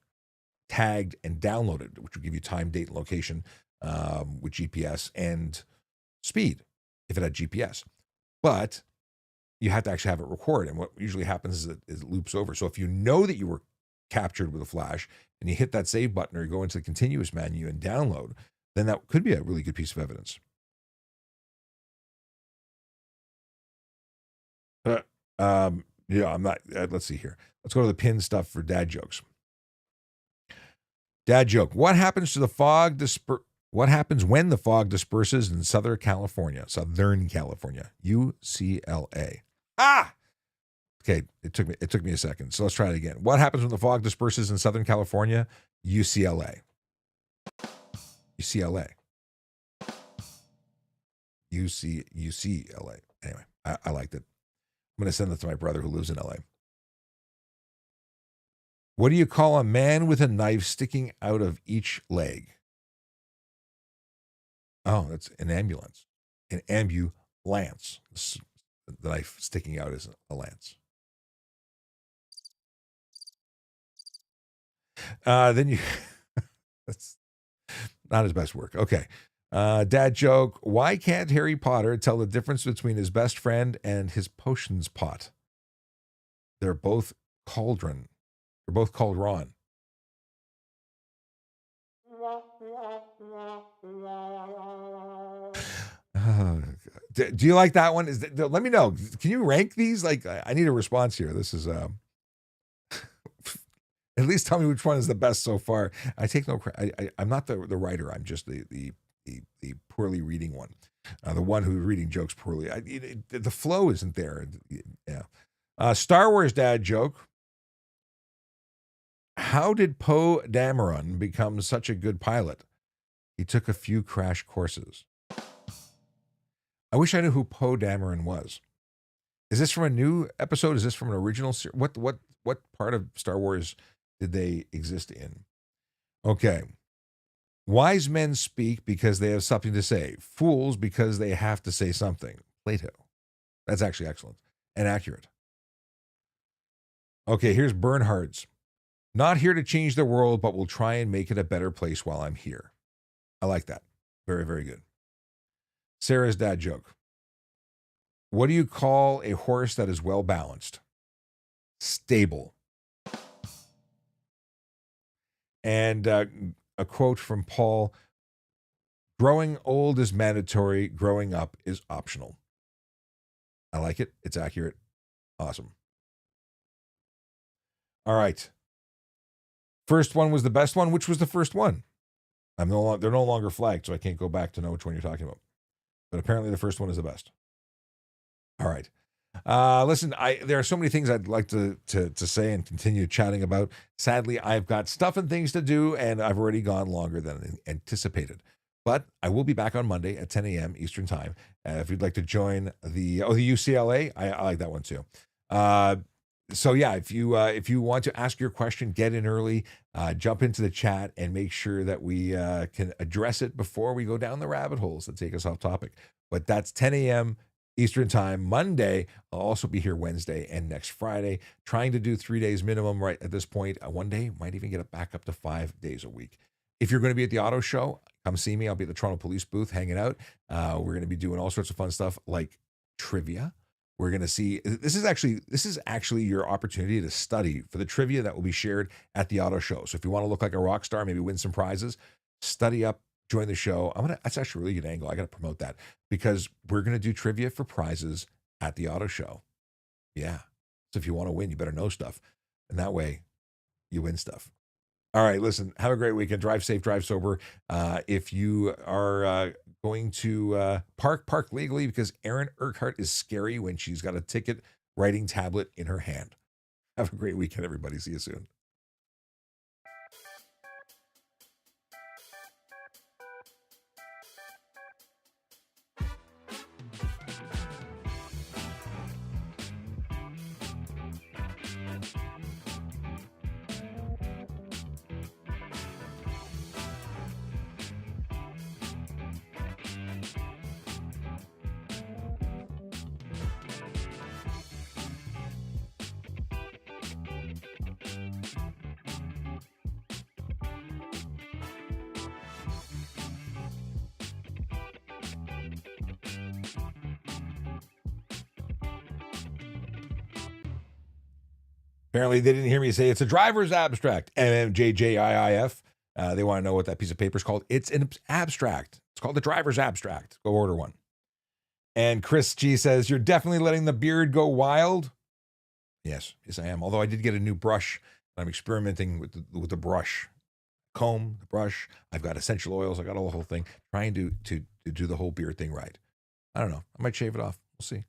tagged and downloaded, which will give you time, date, and location with GPS and speed if it had GPS. But you have to actually have it record. And what usually happens is it loops over. So if you know that you were captured with a flash and you hit that save button or you go into the continuous menu and download, then that could be a really good piece of evidence. I'm not. Let's see here. Let's go to the pin stuff for dad jokes. Dad joke. What happens to the fog? What happens when the fog disperses in Southern California? UCLA. Okay. It took me a second. So let's try it again. What happens when the fog disperses in Southern California? UCLA. UCLA. Anyway, I liked it. I'm going to send it to my brother who lives in LA. What do you call a man with a knife sticking out of each leg? Oh, that's an ambulance. An ambulance. The knife sticking out is a lance. Then you... That's not his best work. Okay. Dad joke. Why can't Harry Potter tell the difference between his best friend and his potions pot? They're both cauldron. They're both called Ron. Do you like that one? Let me know. Can you rank these? Like, I need a response here. This is at least tell me which one is the best so far. I take no credit. I'm not the writer. I'm just the poorly reading one. The one who's reading jokes poorly. The flow isn't there. Yeah. Star Wars dad joke. How did Poe Dameron become such a good pilot? He took a few crash courses. I wish I knew who Poe Dameron was. Is this from a new episode? Is this from an original series? What part of Star Wars did they exist in? Okay. Wise men speak because they have something to say. Fools because they have to say something. Plato. That's actually excellent and accurate. Okay, here's Bernhard's. Not here to change the world, but we'll try and make it a better place while I'm here. I like that. Very, very good. Sarah's dad joke. What do you call a horse that is well balanced? Stable. And a quote from Paul. Growing old is mandatory. Growing up is optional. I like it. It's accurate. Awesome. All right. First one was the best one. Which was the first one? They're no longer flagged, so I can't go back to know which one you're talking about. But apparently the first one is the best. All right. Listen, there are so many things I'd like to say and continue chatting about. Sadly, I've got stuff and things to do, and I've already gone longer than anticipated. But I will be back on Monday at 10 a.m. Eastern Time. If you'd like to join the UCLA, I like that one too. So yeah, if you want to ask your question, get in early, jump into the chat, and make sure that we can address it before we go down the rabbit holes that take us off topic. But that's 10 a.m. Eastern Time. Monday, I'll also be here Wednesday and next Friday, trying to do 3 days minimum right at this point. One day, might even get it back up to 5 days a week. If you're going to be at the auto show, come see me. I'll be at the Toronto Police booth hanging out. We're going to be doing all sorts of fun stuff like trivia. We're going to see, this is actually your opportunity to study for the trivia that will be shared at the auto show. So if you want to look like a rock star, maybe win some prizes, study up, join the show. That's actually a really good angle. I got to promote that because we're going to do trivia for prizes at the auto show. Yeah. So if you want to win, you better know stuff. And that way you win stuff. All right, listen, have a great weekend. Drive safe, drive sober. If you are going to park legally, because Erin Urquhart is scary when she's got a ticket writing tablet in her hand. Have a great weekend, everybody. See you soon. Apparently, they didn't hear me say it's a driver's abstract. MMJJIIF. They want to know what that piece of paper is called. It's an abstract. It's called the driver's abstract. Go order one. And Chris G says, you're definitely letting the beard go wild. Yes, I am. Although I did get a new brush. I'm experimenting with the brush. Comb, the brush. I've got essential oils. I got all the whole thing. Trying to do the whole beard thing right. I don't know. I might shave it off. We'll see.